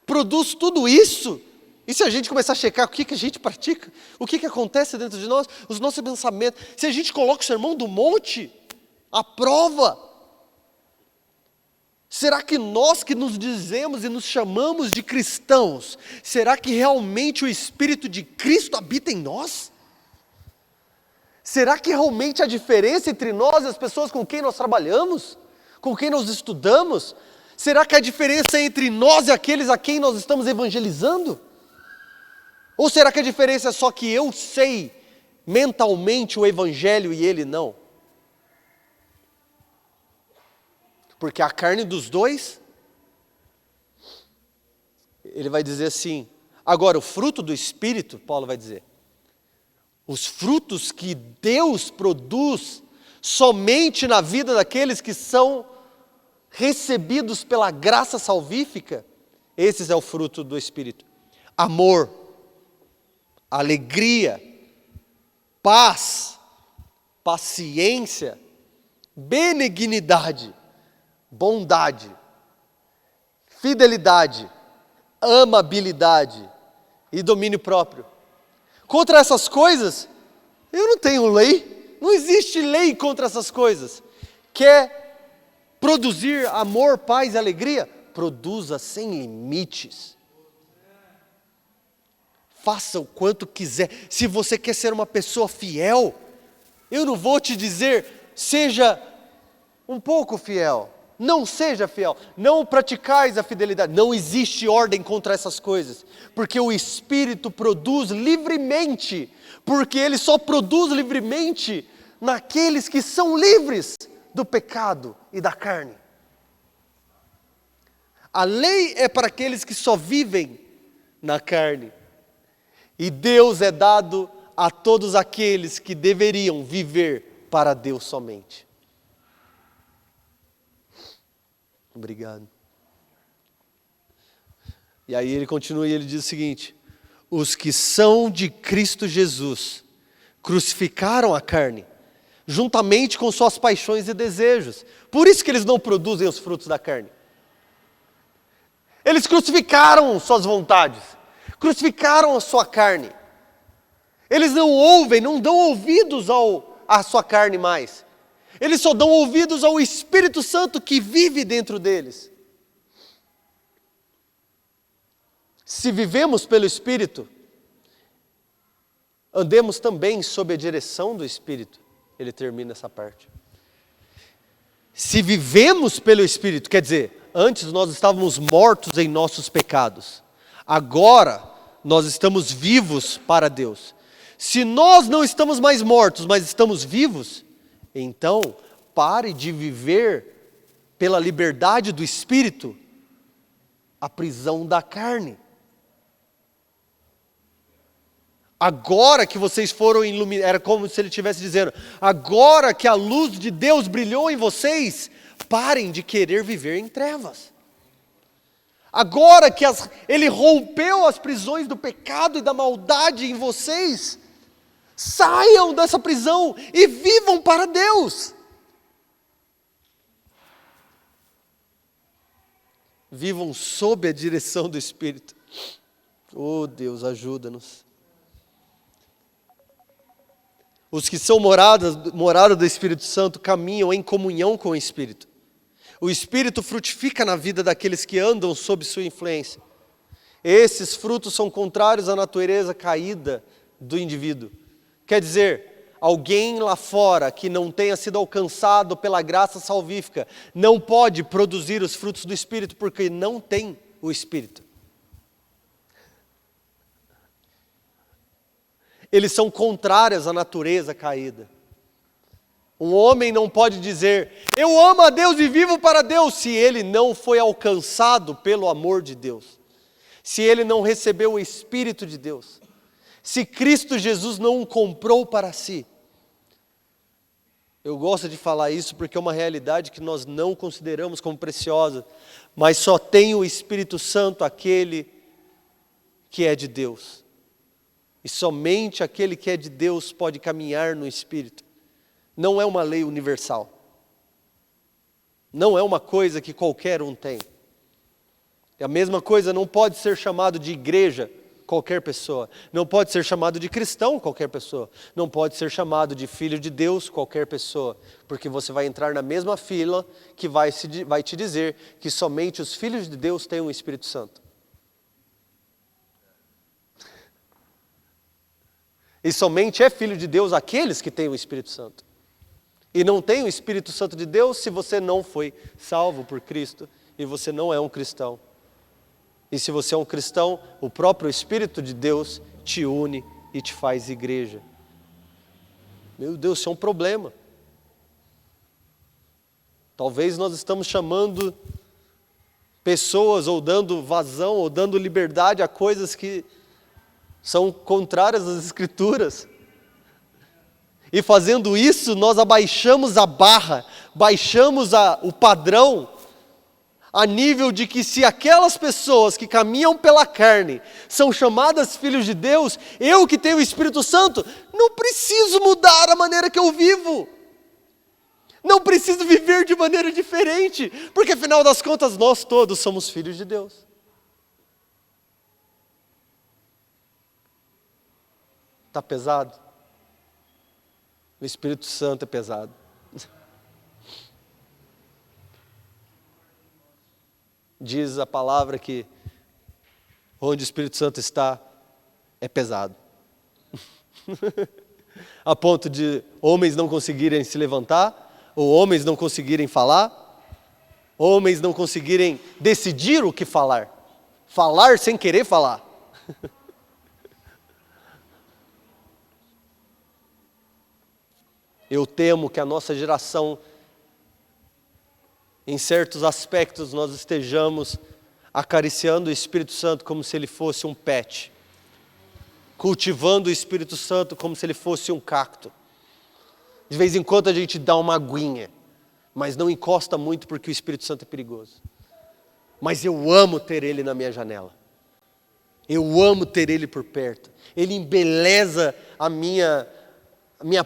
produz tudo isso, e se a gente começar a checar o que a gente pratica, o que acontece dentro de nós, os nossos pensamentos, se a gente coloca o sermão do monte à prova, será que nós que nos dizemos e nos chamamos de cristãos, será que realmente o Espírito de Cristo habita em nós? Será que realmente a diferença entre nós e as pessoas com quem nós trabalhamos, com quem nós estudamos, será que a diferença é entre nós e aqueles a quem nós estamos evangelizando? Ou será que a diferença é só que eu sei mentalmente o evangelho e ele não? Porque a carne dos dois, ele vai dizer assim, agora o fruto do Espírito, Paulo vai dizer, os frutos que Deus produz somente na vida daqueles que são recebidos pela graça salvífica, esse é o fruto do Espírito. Amor, alegria, paz, paciência, benignidade, bondade, fidelidade, amabilidade e domínio próprio. Contra essas coisas, eu não tenho lei, não existe lei contra essas coisas. Quer produzir amor, paz e alegria? Produza sem limites. Faça o quanto quiser. Se você quer ser uma pessoa fiel, eu não vou te dizer, seja um pouco fiel. Não seja fiel, não praticais a fidelidade, não existe ordem contra essas coisas, porque o Espírito produz livremente, porque Ele só produz livremente naqueles que são livres do pecado e da carne. A lei é para aqueles que só vivem na carne, e Deus é dado a todos aqueles que deveriam viver para Deus somente. Obrigado. E aí ele continua e ele diz o seguinte: os que são de Cristo Jesus crucificaram a carne, juntamente com suas paixões e desejos. Por isso que eles não produzem os frutos da carne. Eles crucificaram suas vontades, crucificaram a sua carne. Eles não ouvem, não dão ouvidos à sua carne mais. Eles só dão ouvidos ao Espírito Santo que vive dentro deles. Se vivemos pelo Espírito, andemos também sob a direção do Espírito. Ele termina essa parte. Se vivemos pelo Espírito, quer dizer, antes nós estávamos mortos em nossos pecados. Agora nós estamos vivos para Deus. Se nós não estamos mais mortos, mas estamos vivos, então pare de viver pela liberdade do Espírito a prisão da carne. Agora que vocês foram iluminados, era como se ele estivesse dizendo, agora que a luz de Deus brilhou em vocês, parem de querer viver em trevas. Agora que ele rompeu as prisões do pecado e da maldade em vocês, saiam dessa prisão e vivam para Deus. Vivam sob a direção do Espírito. Oh Deus, ajuda-nos. Os que são morada do Espírito Santo caminham em comunhão com o Espírito. O Espírito frutifica na vida daqueles que andam sob sua influência. Esses frutos são contrários à natureza caída do indivíduo. Quer dizer, alguém lá fora que não tenha sido alcançado pela graça salvífica não pode produzir os frutos do Espírito porque não tem o Espírito. Eles são contrários à natureza caída. Um homem não pode dizer, eu amo a Deus e vivo para Deus, se ele não foi alcançado pelo amor de Deus. Se ele não recebeu o Espírito de Deus. Se Cristo Jesus não o comprou para si. Eu gosto de falar isso porque é uma realidade que nós não consideramos como preciosa, mas só tem o Espírito Santo aquele que é de Deus. E somente aquele que é de Deus pode caminhar no Espírito. Não é uma lei universal. Não é uma coisa que qualquer um tem. E a mesma coisa não pode ser chamado de igreja qualquer pessoa. Não pode ser chamado de cristão qualquer pessoa. Não pode ser chamado de filho de Deus qualquer pessoa. Porque você vai entrar na mesma fila que vai te dizer que somente os filhos de Deus têm o Espírito Santo. E somente é filho de Deus aqueles que têm o Espírito Santo. E não tem o Espírito Santo de Deus se você não foi salvo por Cristo e você não é um cristão. E se você é um cristão, o próprio Espírito de Deus te une e te faz igreja. Meu Deus, isso é um problema. Talvez nós estamos chamando pessoas ou dando vazão ou dando liberdade a coisas que são contrárias às Escrituras. E fazendo isso, nós abaixamos a barra, baixamos o padrão, a nível de que se aquelas pessoas que caminham pela carne são chamadas filhos de Deus, eu que tenho o Espírito Santo, não preciso mudar a maneira que eu vivo. Não preciso viver de maneira diferente, porque afinal das contas nós todos somos filhos de Deus. Está pesado? O Espírito Santo é pesado. Diz a palavra que onde o Espírito Santo está, é pesado. A ponto de homens não conseguirem se levantar, ou homens não conseguirem falar, homens não conseguirem decidir o que falar. Falar sem querer falar. Eu temo que a nossa geração, em certos aspectos, nós estejamos acariciando o Espírito Santo como se ele fosse um pet, cultivando o Espírito Santo como se ele fosse um cacto. De vez em quando a gente dá uma aguinha, mas não encosta muito porque o Espírito Santo é perigoso. Mas eu amo ter ele na minha janela. Eu amo ter ele por perto. Ele embeleza a minha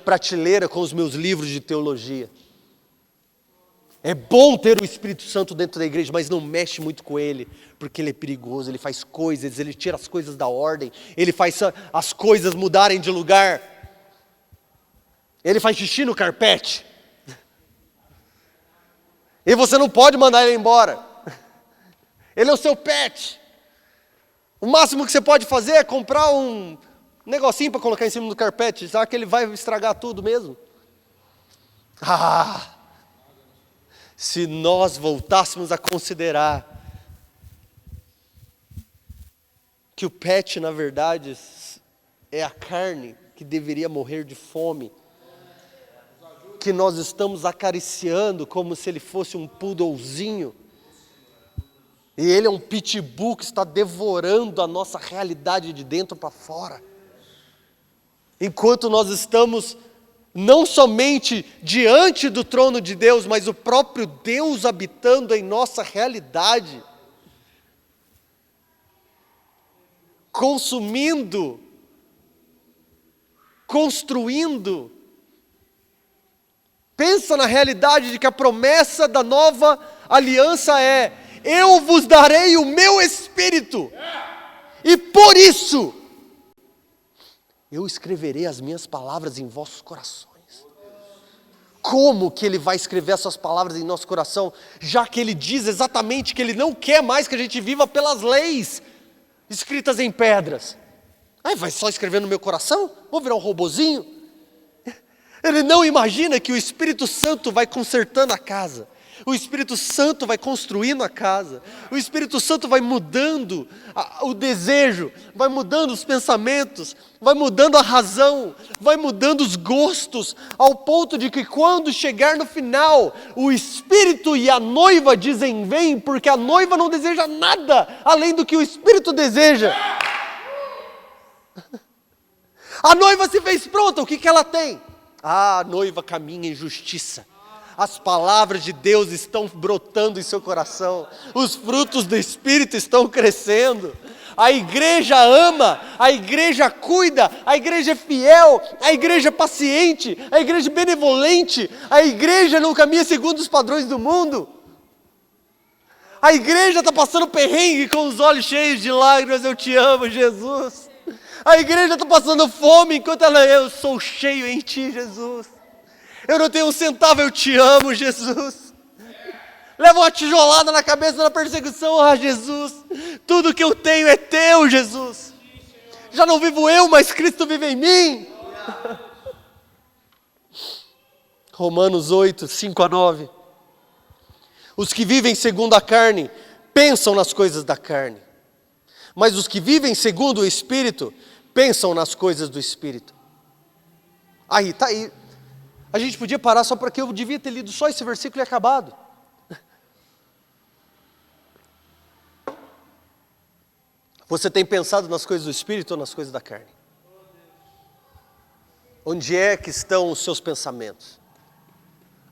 prateleira com os meus livros de teologia. É bom ter o Espírito Santo dentro da igreja, mas não mexe muito com ele, porque ele é perigoso, ele faz coisas, ele tira as coisas da ordem, ele faz as coisas mudarem de lugar, ele faz xixi no carpete, e você não pode mandar ele embora, ele é o seu pet. O máximo que você pode fazer é comprar um negocinho para colocar em cima do carpete, sabe que ele vai estragar tudo mesmo? Se nós voltássemos a considerar que o pet, na verdade, é a carne que deveria morrer de fome, que nós estamos acariciando como se ele fosse um poodlezinho, e ele é um pitbull que está devorando a nossa realidade de dentro para fora. Enquanto nós estamos não somente diante do trono de Deus, mas o próprio Deus habitando em nossa realidade, consumindo, construindo. Pensa na realidade de que a promessa da nova aliança é: eu vos darei o meu Espírito, e por isso eu escreverei as minhas palavras em vossos corações. Como que ele vai escrever essas palavras em nosso coração, já que ele diz exatamente que ele não quer mais que a gente viva pelas leis escritas em pedras? Vai só escrever no meu coração? Vou virar um robozinho? Ele não imagina que o Espírito Santo vai consertando a casa. O Espírito Santo vai construindo a casa. O Espírito Santo vai mudando o desejo, vai mudando os pensamentos, vai mudando a razão, vai mudando os gostos, ao ponto de que quando chegar no final, o Espírito e a noiva dizem vem, porque a noiva não deseja nada além do que o Espírito deseja. A noiva se fez pronta, o que ela tem? A noiva caminha em justiça. As palavras de Deus estão brotando em seu coração. Os frutos do Espírito estão crescendo. A igreja ama, a igreja cuida, a igreja é fiel, a igreja é paciente, a igreja é benevolente, a igreja não caminha segundo os padrões do mundo. A igreja está passando perrengue com os olhos cheios de lágrimas, eu te amo, Jesus. A igreja está passando fome enquanto eu sou cheio em ti, Jesus. Eu não tenho um centavo, eu te amo, Jesus. Leva uma tijolada na cabeça na perseguição, Jesus. Tudo que eu tenho é teu, Jesus. Já não vivo eu, mas Cristo vive em mim. Romanos 8, 5-9. Os que vivem segundo a carne, pensam nas coisas da carne. Mas os que vivem segundo o Espírito, pensam nas coisas do Espírito. Aí, tá aí. A gente podia parar só porque eu devia ter lido só esse versículo e acabado. Você tem pensado nas coisas do Espírito ou nas coisas da carne? Onde é que estão os seus pensamentos?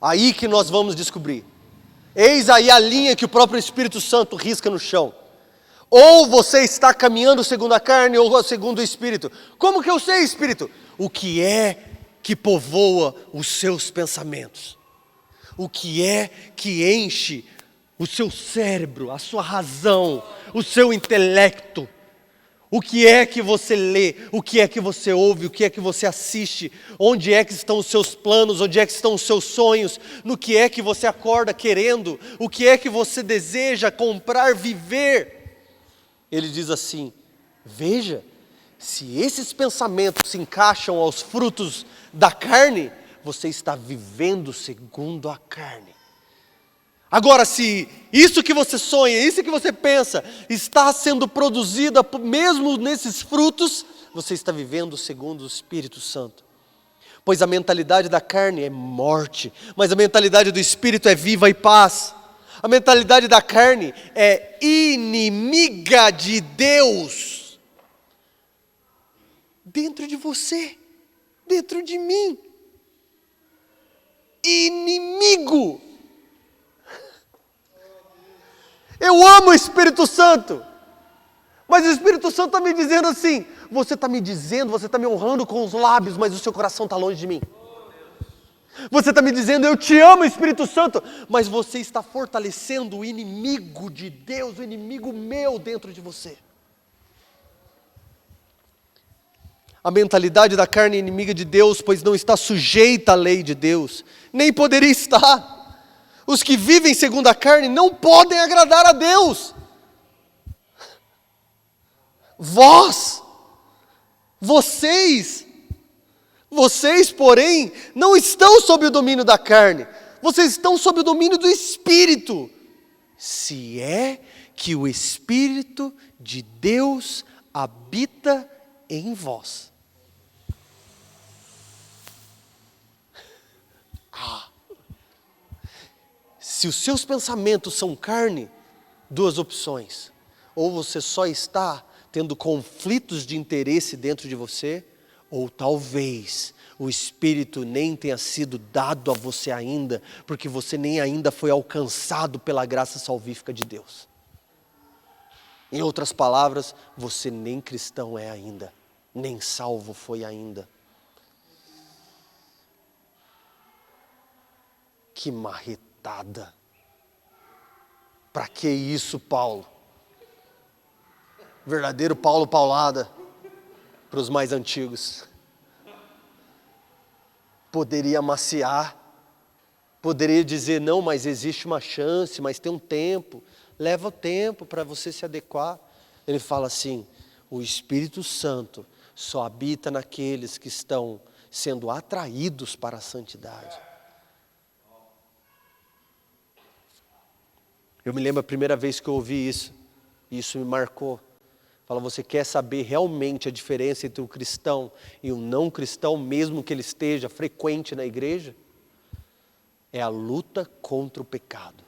Aí que nós vamos descobrir. Eis aí a linha que o próprio Espírito Santo risca no chão. Ou você está caminhando segundo a carne ou segundo o Espírito. Como que eu sei, Espírito? O que é que povoa os seus pensamentos? O que é que enche o seu cérebro, a sua razão, o seu intelecto? O que é que você lê? O que é que você ouve? O que é que você assiste? Onde é que estão os seus planos? Onde é que estão os seus sonhos? No que é que você acorda querendo? O que é que você deseja comprar, viver? Ele diz assim: veja, se esses pensamentos se encaixam aos frutos da carne, você está vivendo segundo a carne. Agora, se isso que você sonha, isso que você pensa, está sendo produzido mesmo nesses frutos, você está vivendo segundo o Espírito Santo. Pois a mentalidade da carne é morte, mas a mentalidade do Espírito é viva e paz. A mentalidade da carne é inimiga de Deus. Dentro de você, dentro de mim. Inimigo. Eu amo o Espírito Santo, mas o Espírito Santo está me dizendo assim: você está me dizendo, você está me honrando com os lábios, mas o seu coração está longe de mim. Você está me dizendo, eu te amo, Espírito Santo, mas você está fortalecendo o inimigo de Deus, o inimigo meu dentro de você. A mentalidade da carne é inimiga de Deus, pois não está sujeita à lei de Deus, nem poderia estar. Os que vivem segundo a carne não podem agradar a Deus. Vocês, porém, não estão sob o domínio da carne, vocês estão sob o domínio do Espírito, se é que o Espírito de Deus habita em vós. Se os seus pensamentos são carne, duas opções: ou você só está tendo conflitos de interesse dentro de você, ou talvez o Espírito nem tenha sido dado a você ainda, porque você nem ainda foi alcançado pela graça salvífica de Deus. Em outras palavras, você nem cristão é ainda, nem salvo foi ainda. Que marretada. Para que isso, Paulo? Verdadeiro Paulo Paulada para os mais antigos. Poderia amaciar, poderia dizer, não, mas existe uma chance, mas tem um tempo, leva tempo para você se adequar. Ele fala assim: o Espírito Santo só habita naqueles que estão sendo atraídos para a santidade. Eu me lembro a primeira vez que eu ouvi isso, e isso me marcou. Fala, você quer saber realmente a diferença entre o cristão e o não cristão, mesmo que ele esteja frequente na igreja? É a luta contra o pecado.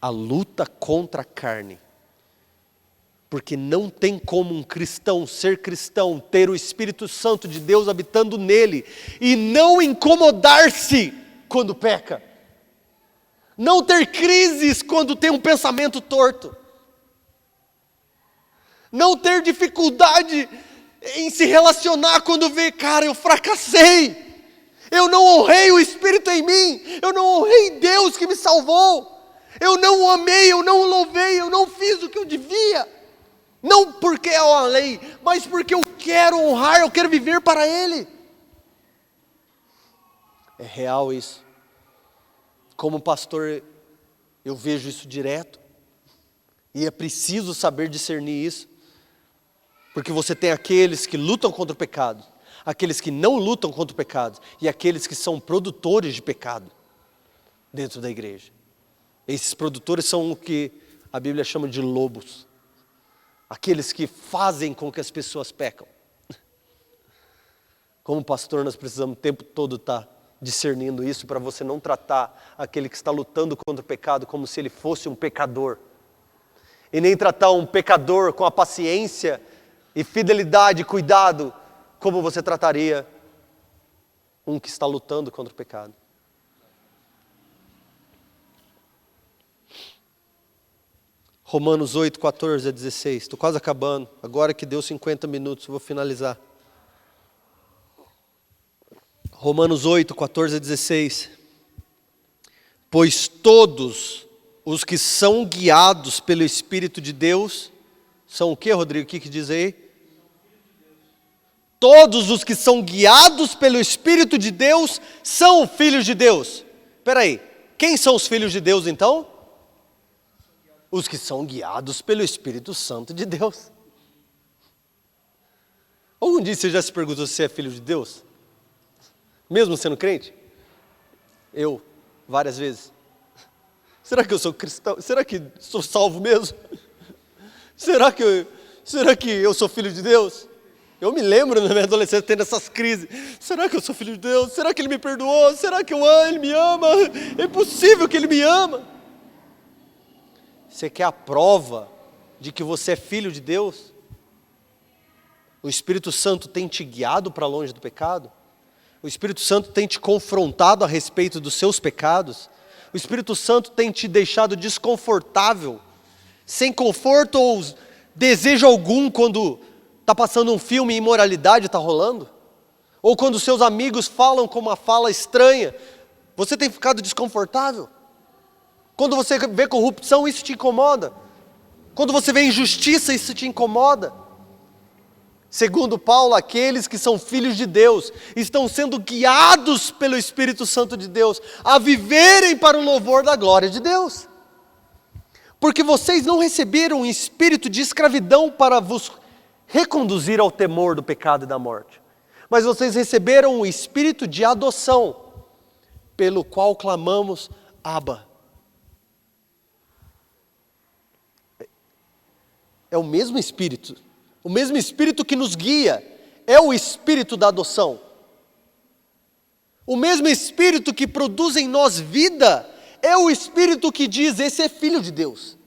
A luta contra a carne. Porque não tem como um cristão ser cristão, ter o Espírito Santo de Deus habitando nele e não incomodar-se quando peca. Não ter crises quando tem um pensamento torto. Não ter dificuldade em se relacionar quando vê, cara, eu fracassei. Eu não honrei o Espírito em mim. Eu não honrei Deus que me salvou. Eu não o amei, eu não o louvei, eu não fiz o que eu devia. Não porque é a lei, mas porque eu quero honrar, eu quero viver para Ele. É real isso. Como pastor, eu vejo isso direto. E é preciso saber discernir isso. Porque você tem aqueles que lutam contra o pecado, aqueles que não lutam contra o pecado, e aqueles que são produtores de pecado dentro da igreja. Esses produtores são o que a Bíblia chama de lobos. Aqueles que fazem com que as pessoas pecam. Como pastor, nós precisamos o tempo todo estar discernindo isso para você não tratar aquele que está lutando contra o pecado como se ele fosse um pecador. E nem tratar um pecador com a paciência e fidelidade e cuidado como você trataria um que está lutando contra o pecado. Romanos 8, 14 a 16. Estou quase acabando. Agora que deu 50 minutos, vou finalizar. Romanos 8, 14 a 16. Pois todos os que são guiados pelo Espírito de Deus, são o que, Rodrigo? O que diz aí? Todos os que são guiados pelo Espírito de Deus são filhos de Deus. Espera aí, quem são os filhos de Deus então? Os que são guiados pelo Espírito Santo de Deus. Algum dia você já se perguntou se você é filho de Deus? Mesmo sendo crente? Eu, várias vezes. Será que eu sou cristão? Será que sou salvo mesmo? Será que eu sou filho de Deus? Eu me lembro na minha adolescência tendo essas crises. Será que eu sou filho de Deus? Será que Ele me perdoou? Será que Ele me ama? É impossível que Ele me ama. Você quer a prova de que você é filho de Deus? O Espírito Santo tem te guiado para longe do pecado? O Espírito Santo tem te confrontado a respeito dos seus pecados? O Espírito Santo tem te deixado desconfortável, sem conforto ou desejo algum quando está passando um filme e imoralidade está rolando? Ou quando seus amigos falam com uma fala estranha, você tem ficado desconfortável? Quando você vê corrupção, isso te incomoda? Quando você vê injustiça, isso te incomoda? Segundo Paulo, aqueles que são filhos de Deus estão sendo guiados pelo Espírito Santo de Deus a viverem para o louvor da glória de Deus. Porque vocês não receberam um espírito de escravidão para vos reconduzir ao temor do pecado e da morte, mas vocês receberam um espírito de adoção, pelo qual clamamos, Abba. É o mesmo espírito que nos guia, é o espírito da adoção. O mesmo espírito que produz em nós vida, é o espírito que diz, esse é filho de Deus.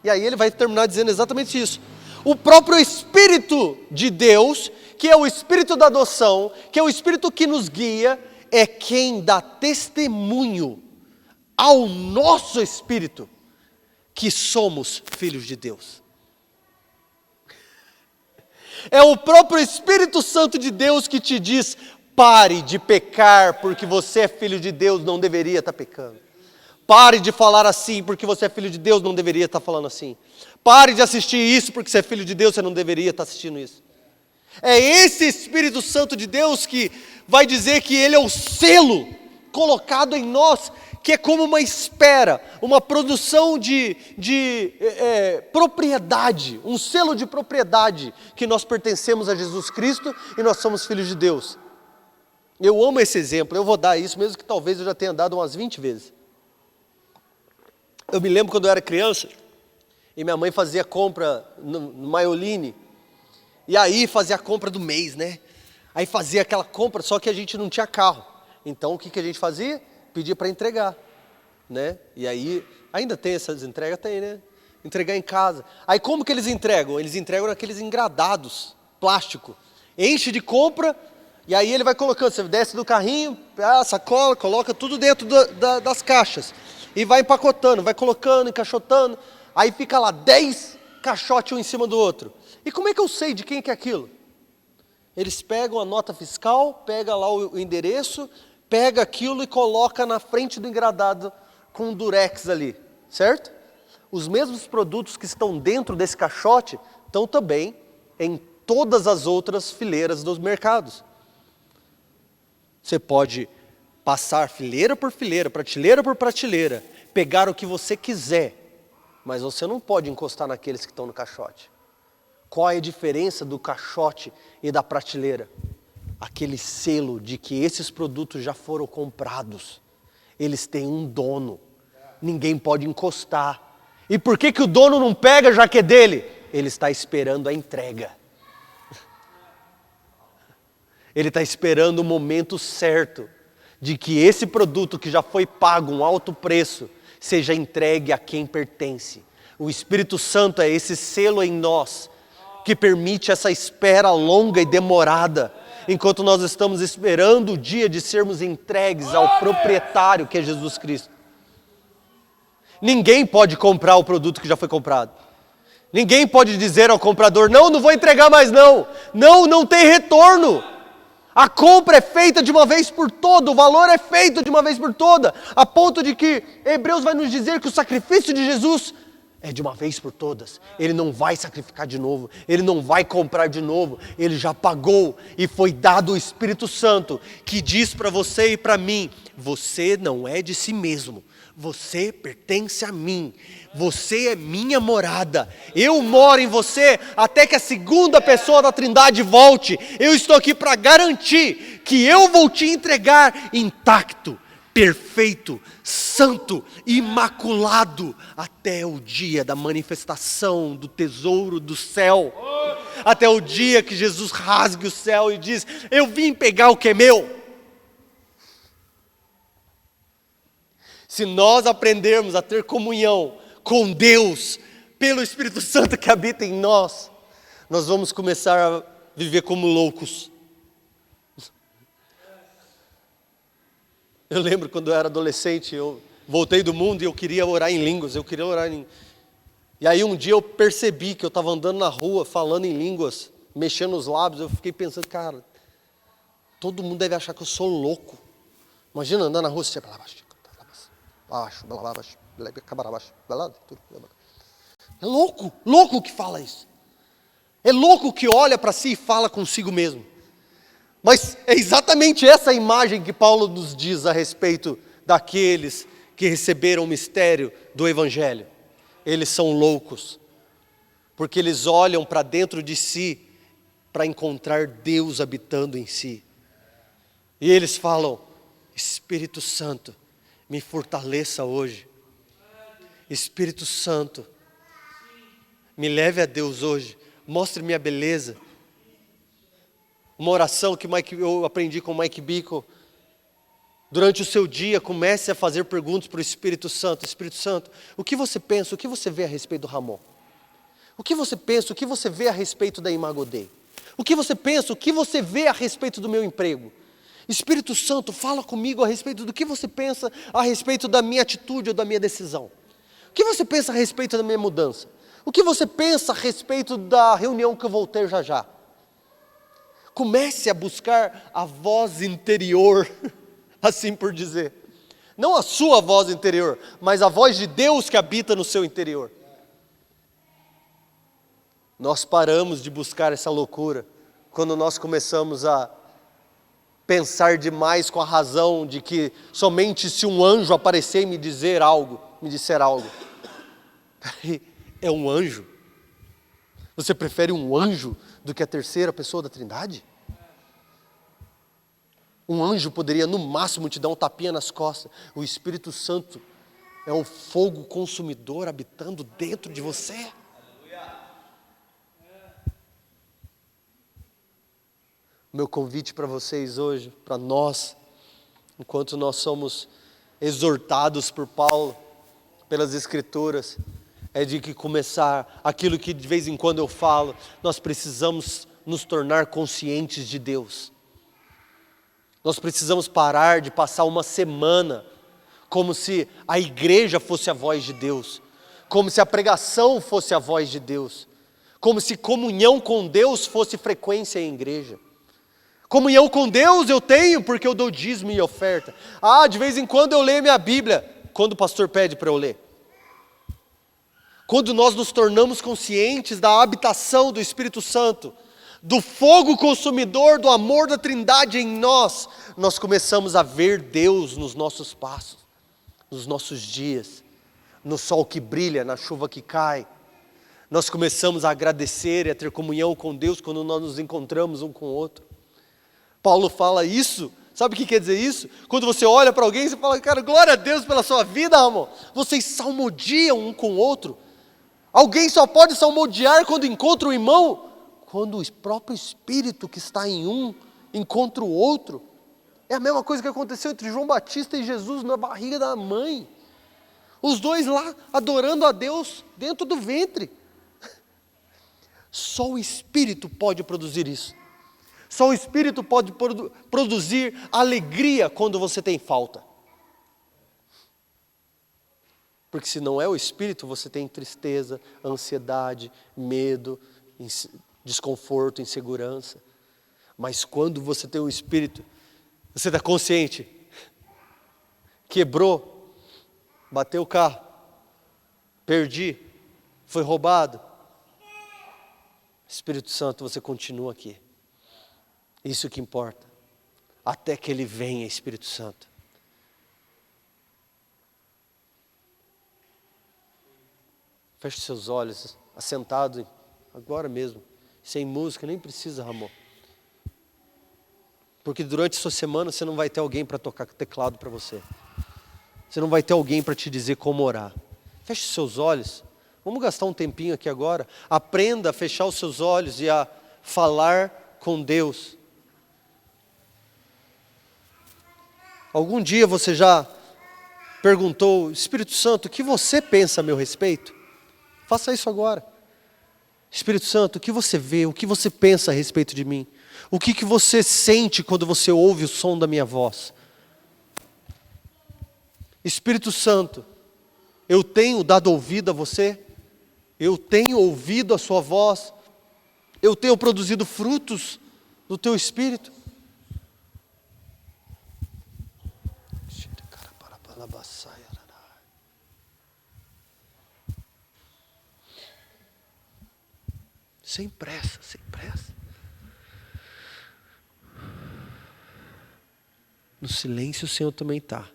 E aí ele vai terminar dizendo exatamente isso. O próprio Espírito de Deus, que é o Espírito da adoção, que é o Espírito que nos guia, é quem dá testemunho ao nosso espírito que somos filhos de Deus. É o próprio Espírito Santo de Deus que te diz, pare de pecar porque você é filho de Deus, não deveria estar pecando. Pare de falar assim porque você é filho de Deus, não deveria estar falando assim. Pare de assistir isso porque você é filho de Deus, você não deveria estar assistindo isso. É esse Espírito Santo de Deus que vai dizer que Ele é o selo colocado em nós, que é como uma espera, uma produção de propriedade, um selo de propriedade, que nós pertencemos a Jesus Cristo e nós somos filhos de Deus. Eu amo esse exemplo, eu vou dar isso, mesmo que talvez eu já tenha dado umas 20 vezes. Eu me lembro quando eu era criança, e minha mãe fazia compra no Maioline, e aí fazia a compra do mês, né? Aí fazia aquela compra, só que a gente não tinha carro. Então o que a gente fazia? Pedia para entregar, né? E aí, ainda tem essas entregas? Tem, né? Entregar em casa. Aí como que eles entregam? Eles entregam naqueles engradados, plástico. Enche de compra, e aí ele vai colocando, você desce do carrinho, a sacola, coloca tudo dentro das caixas. E vai empacotando, vai colocando, encaixotando. Aí fica lá 10 caixotes um em cima do outro. E como é que eu sei de quem que é aquilo? Eles pegam a nota fiscal, pega lá o endereço, pega aquilo e coloca na frente do engradado com um durex ali, certo? Os mesmos produtos que estão dentro desse caixote estão também em todas as outras fileiras dos mercados. Você pode passar fileira por fileira, prateleira por prateleira, pegar o que você quiser, mas você não pode encostar naqueles que estão no caixote. Qual é a diferença do caixote e da prateleira? Aquele selo de que esses produtos já foram comprados. Eles têm um dono. Ninguém pode encostar. E por que o dono não pega já que é dele? Ele está esperando a entrega. Ele está esperando o momento certo de que esse produto que já foi pago um alto preço seja entregue a quem pertence. O Espírito Santo é esse selo em nós que permite essa espera longa e demorada, enquanto nós estamos esperando o dia de sermos entregues ao proprietário que é Jesus Cristo. Ninguém pode comprar o produto que já foi comprado. Ninguém pode dizer ao comprador, não vou entregar mais não. Não tem retorno. A compra é feita de uma vez por toda, o valor é feito de uma vez por toda, a ponto de que Hebreus vai nos dizer que o sacrifício de Jesus é de uma vez por todas. Ele não vai sacrificar de novo, ele não vai comprar de novo, ele já pagou e foi dado o Espírito Santo que diz para você e para mim, você não é de si mesmo, você pertence a mim, você é minha morada, eu moro em você até que a segunda pessoa da Trindade volte. Eu estou aqui para garantir que eu vou te entregar intacto, perfeito, santo, imaculado, até o dia da manifestação do tesouro do céu, até o dia que Jesus rasgue o céu e diz, eu vim pegar o que é meu. Se nós aprendermos a ter comunhão com Deus, pelo Espírito Santo que habita em nós, nós vamos começar a viver como loucos. Eu lembro quando eu era adolescente, eu voltei do mundo e eu queria orar em línguas, E aí um dia eu percebi que eu estava andando na rua, falando em línguas, mexendo os lábios, eu fiquei pensando, cara, todo mundo deve achar que eu sou louco. Imagina andar na rua, você é louco que fala isso. É louco que olha para si e fala consigo mesmo. Mas é exatamente essa imagem que Paulo nos diz a respeito daqueles que receberam o mistério do Evangelho. Eles são loucos, porque eles olham para dentro de si para encontrar Deus habitando em si. E eles falam, Espírito Santo, me fortaleça hoje. Espírito Santo, me leve a Deus hoje, mostre-me a beleza. Uma oração que eu aprendi com o Mike Bickle. Durante o seu dia, comece a fazer perguntas para o Espírito Santo. Espírito Santo, o que você pensa, o que você vê a respeito do Ramon? O que você pensa, o que você vê a respeito da Imago Dei? O que você pensa, o que você vê a respeito do meu emprego? Espírito Santo, fala comigo a respeito do que você pensa a respeito da minha atitude ou da minha decisão. O que você pensa a respeito da minha mudança? O que você pensa a respeito da reunião que eu vou ter já já? Comece a buscar a voz interior, assim por dizer. Não a sua voz interior, mas a voz de Deus que habita no seu interior. Nós paramos de buscar essa loucura quando nós começamos a pensar demais com a razão de que somente se um anjo aparecer e me disser algo. É um anjo? Você prefere um anjo do que a terceira pessoa da Trindade? Um anjo poderia no máximo te dar um tapinha nas costas. O Espírito Santo é um fogo consumidor habitando dentro de você. Meu convite para vocês hoje, para nós, enquanto nós somos exortados por Paulo, pelas Escrituras, é de que começar aquilo que de vez em quando eu falo, nós precisamos nos tornar conscientes de Deus. Nós precisamos parar de passar uma semana como se a igreja fosse a voz de Deus, como se a pregação fosse a voz de Deus, como se comunhão com Deus fosse frequência em igreja. Comunhão com Deus eu tenho porque eu dou dízimo e oferta. De vez em quando eu leio minha Bíblia, quando o pastor pede para eu ler. Quando nós nos tornamos conscientes da habitação do Espírito Santo, do fogo consumidor, do amor da Trindade em nós, nós começamos a ver Deus nos nossos passos, nos nossos dias, no sol que brilha, na chuva que cai. Nós começamos a agradecer e a ter comunhão com Deus quando nós nos encontramos um com o outro. Paulo fala isso, sabe o que quer dizer isso? Quando você olha para alguém, você fala, cara, glória a Deus pela sua vida, amor. Vocês salmodiam um com o outro. Alguém só pode salmodiar quando encontra o irmão, quando o próprio Espírito que está em um encontra o outro. É a mesma coisa que aconteceu entre João Batista e Jesus na barriga da mãe. Os dois lá adorando a Deus dentro do ventre. Só o Espírito pode produzir isso. Só o Espírito pode produzir alegria quando você tem falta. Porque se não é o Espírito, você tem tristeza, ansiedade, medo, desconforto, insegurança. Mas quando você tem o Espírito, você está consciente. Quebrou, bateu o carro, perdi, foi roubado. Espírito Santo, você continua aqui. Isso que importa. Até que Ele venha, Espírito Santo. Feche seus olhos, assentado agora mesmo, sem música, nem precisa, Ramon. Porque durante a sua semana você não vai ter alguém para tocar teclado para você. Você não vai ter alguém para te dizer como orar. Feche seus olhos. Vamos gastar um tempinho aqui agora. Aprenda a fechar os seus olhos e a falar com Deus. Algum dia você já perguntou, Espírito Santo, o que você pensa a meu respeito? Faça isso agora. Espírito Santo, o que você vê, o que você pensa a respeito de mim? O que você sente quando você ouve o som da minha voz? Espírito Santo, eu tenho dado ouvido a você? Eu tenho ouvido a sua voz? Eu tenho produzido frutos do teu Espírito? Sem pressa, sem pressa. No silêncio o Senhor também está.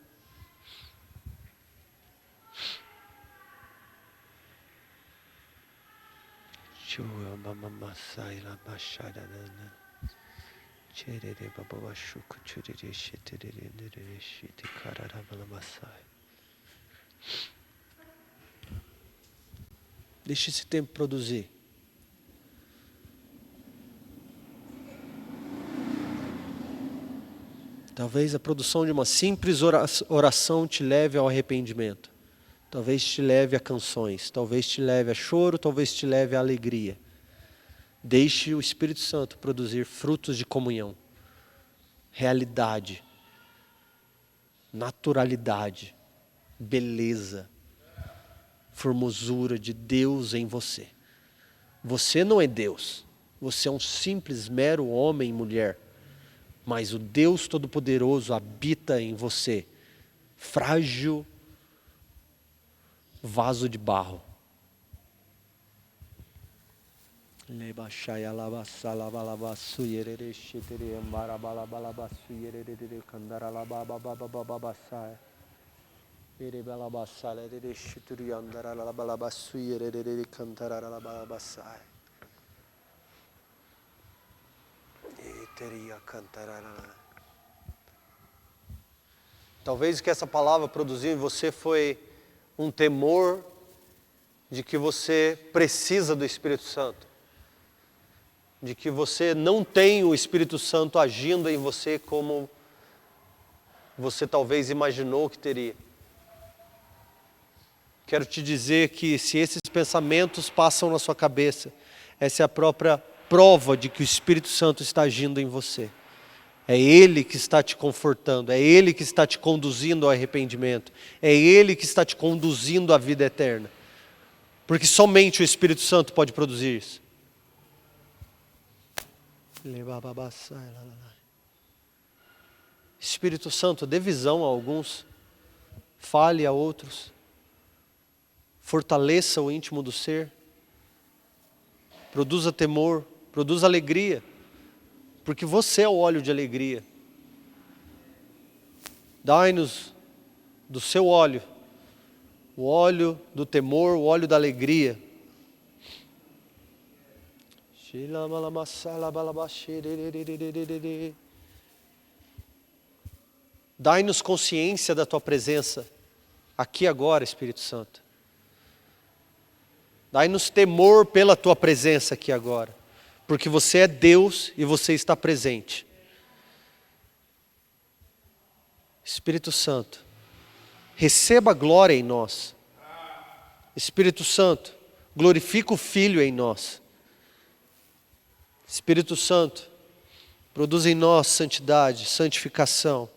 Deixe esse tempo produzir. Talvez a produção de uma simples oração te leve ao arrependimento. Talvez te leve a canções, talvez te leve a choro, talvez te leve a alegria. Deixe o Espírito Santo produzir frutos de comunhão, realidade, naturalidade, beleza, formosura de Deus em você. Você não é Deus, você é um simples, mero homem e mulher, mas o Deus Todo-Poderoso habita em você, frágil vaso de barro. Talvez o que essa palavra produziu em você foi um temor de que você precisa do Espírito Santo, de que você não tem o Espírito Santo agindo em você como você talvez imaginou que teria. Quero te dizer que se esses pensamentos passam na sua cabeça, essa é a própria prova de que o Espírito Santo está agindo em você. É Ele que está te confortando, é Ele que está te conduzindo ao arrependimento, é Ele que está te conduzindo à vida eterna. Porque somente o Espírito Santo pode produzir isso. Espírito Santo, dê visão a alguns, fale a outros, fortaleça o íntimo do ser, produza temor, produza alegria, porque você é o óleo de alegria. Dai-nos do seu óleo, o óleo do temor, o óleo da alegria. Dai-nos consciência da tua presença aqui agora, Espírito Santo. Dai-nos temor pela tua presença aqui agora, porque você é Deus e você está presente. Espírito Santo, receba a glória em nós. Espírito Santo, glorifica o Filho em nós. Espírito Santo, produz em nós santidade, santificação.